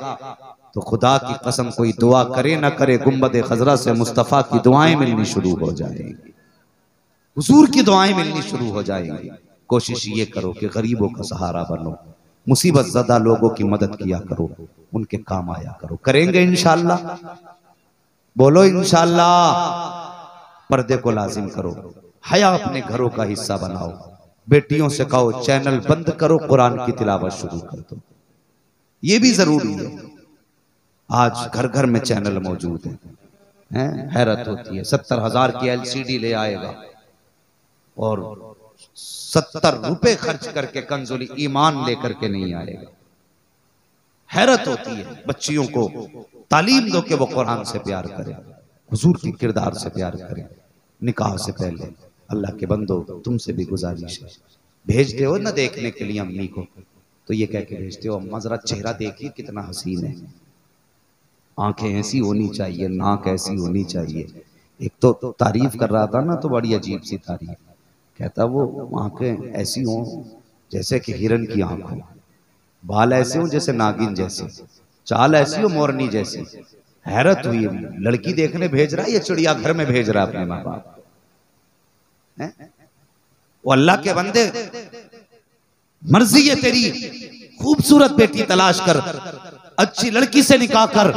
तो खुदा की कसम कोई दुआ करे ना करे, गुंबद खजरा से मुस्तफा की दुआएं मिलनी शुरू हो जाएंगी, हुजूर की दुआएं मिलनी शुरू हो जाएंगी। कोशिश ये करो कि गरीबों का सहारा बनो, मुसीबत ज़दा लोगों की मदद किया करो, उनके काम आया करो। करेंगे इंशाअल्लाह? बोलो इंशाअल्लाह। पर्दे को लाजिम करो, हया अपने घरों का हिस्सा बनाओ, बेटियों से कहो चैनल बंद करो, कुरान की तिलावत शुरू कर दो। ये भी जरूरी है। आज घर घर में चैनल मौजूद है, हैरत होती है। 70,000 की LCD ले आएगा और 70 रुपए खर्च करके कंजुल ईमान लेकर के नहीं आएगा। हैरत होती है। बच्चियों को तालीम दो कि वो कुरान से प्यार करें, हुजूर के किरदार से प्यार करें। निकाह से पहले अल्लाह के बंदो, तुमसे भी गुजारिश है, भेजते हो ना देखने के लिए अम्मी को, तो ये कह के भेजते हो अम्मा जरा चेहरा देखिए कितना हसीन है, आंखें ऐसी होनी चाहिए, नाक ऐसी होनी चाहिए। एक तो तारीफ कर रहा था ना, तो बड़ी अजीब सी तारीफ, कहता वो आंखें ऐसी हों जैसे कि हिरन की आंख हो, बाल ऐसे हो जैसे नागिन जैसे, चाल ऐसी हो मोरनी जैसी। हैरत हुई, लड़की देखने भेज रहा है या चिड़िया घर में भेज रहा है अपने माँ बाप? वो अल्लाह के बंदे, मर्जी है तेरी, खूबसूरत बेटी तलाश कर, अच्छी लड़की से निकाह कर,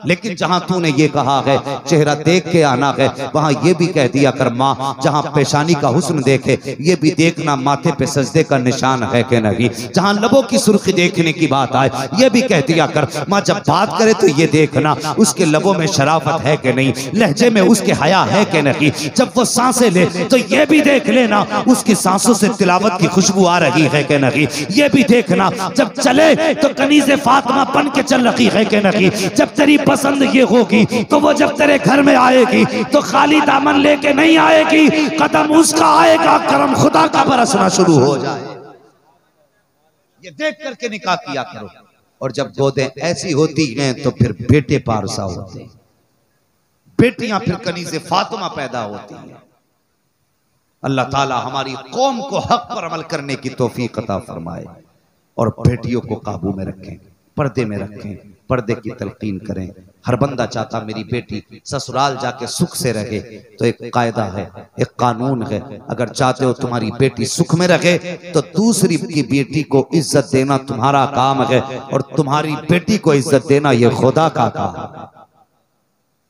लेकिन जहां तूने ये कहा है चेहरा देख के आना है, वहां ये भी कह दिया कर माँ, जहां पेशानी का हुस्न देखे ये भी देखना माथे पे सजदे का निशान है कि नहीं। जहां लबों की सुर्खी देखने की बात आए ये भी कह दिया कर माँ, जब बात करे तो ये देखना उसके लबों में शराफत है कि नहीं, लहजे में उसके हया है कि नहीं। जब वो सांसें ले तो ये भी देख लेना उसकी सांसों से तिलावत की खुशबू आ रही है कि नहीं। ये भी देखना जब चले तो कनीज़े फातिमा बन के चल रही है कि नहीं। जब तेरी पसंद ये होगी तो वो जब तेरे घर में आएगी तो खाली दामन लेके नहीं आएगी, कदम उसका आएगा, करम खुदा का बरसना शुरू हो जाए। ये देख करके निकाह किया करो। और जब गोदें ऐसी होती हैं तो फिर बेटे पारसा होते हैं, बेटियां फिर कनीज़े फातिमा पैदा होती हैं। अल्लाह ताला हमारी कौम को हक पर अमल करने की तौफीक अता फरमाए और बेटियों को काबू में रखें, पर्दे में रखें, पर्दे की तलकीन करें। हर बंदा चाहता मेरी बेटी ससुराल जाके सुख से रहे, तो एक कायदा है, एक कानून है, अगर चाहते हो तुम्हारी बेटी सुख में रहे तो दूसरी की बेटी को इज्जत देना तुम्हारा काम है, और तुम्हारी बेटी को इज्जत देना ये खुदा का काम है।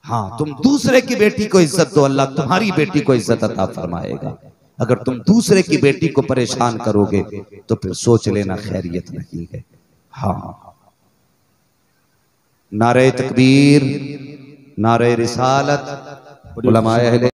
हाँ, तुम दूसरे की बेटी को इज्जत दो, अल्लाह तुम्हारी बेटी को इज्जत अता फरमाएगा। अगर तुम दूसरे की बेटी को परेशान करोगे तो फिर सोच लेना खैरियत नहीं है। हाँ, नारे तकबीर, नारे रिसालत, उलमाए अहले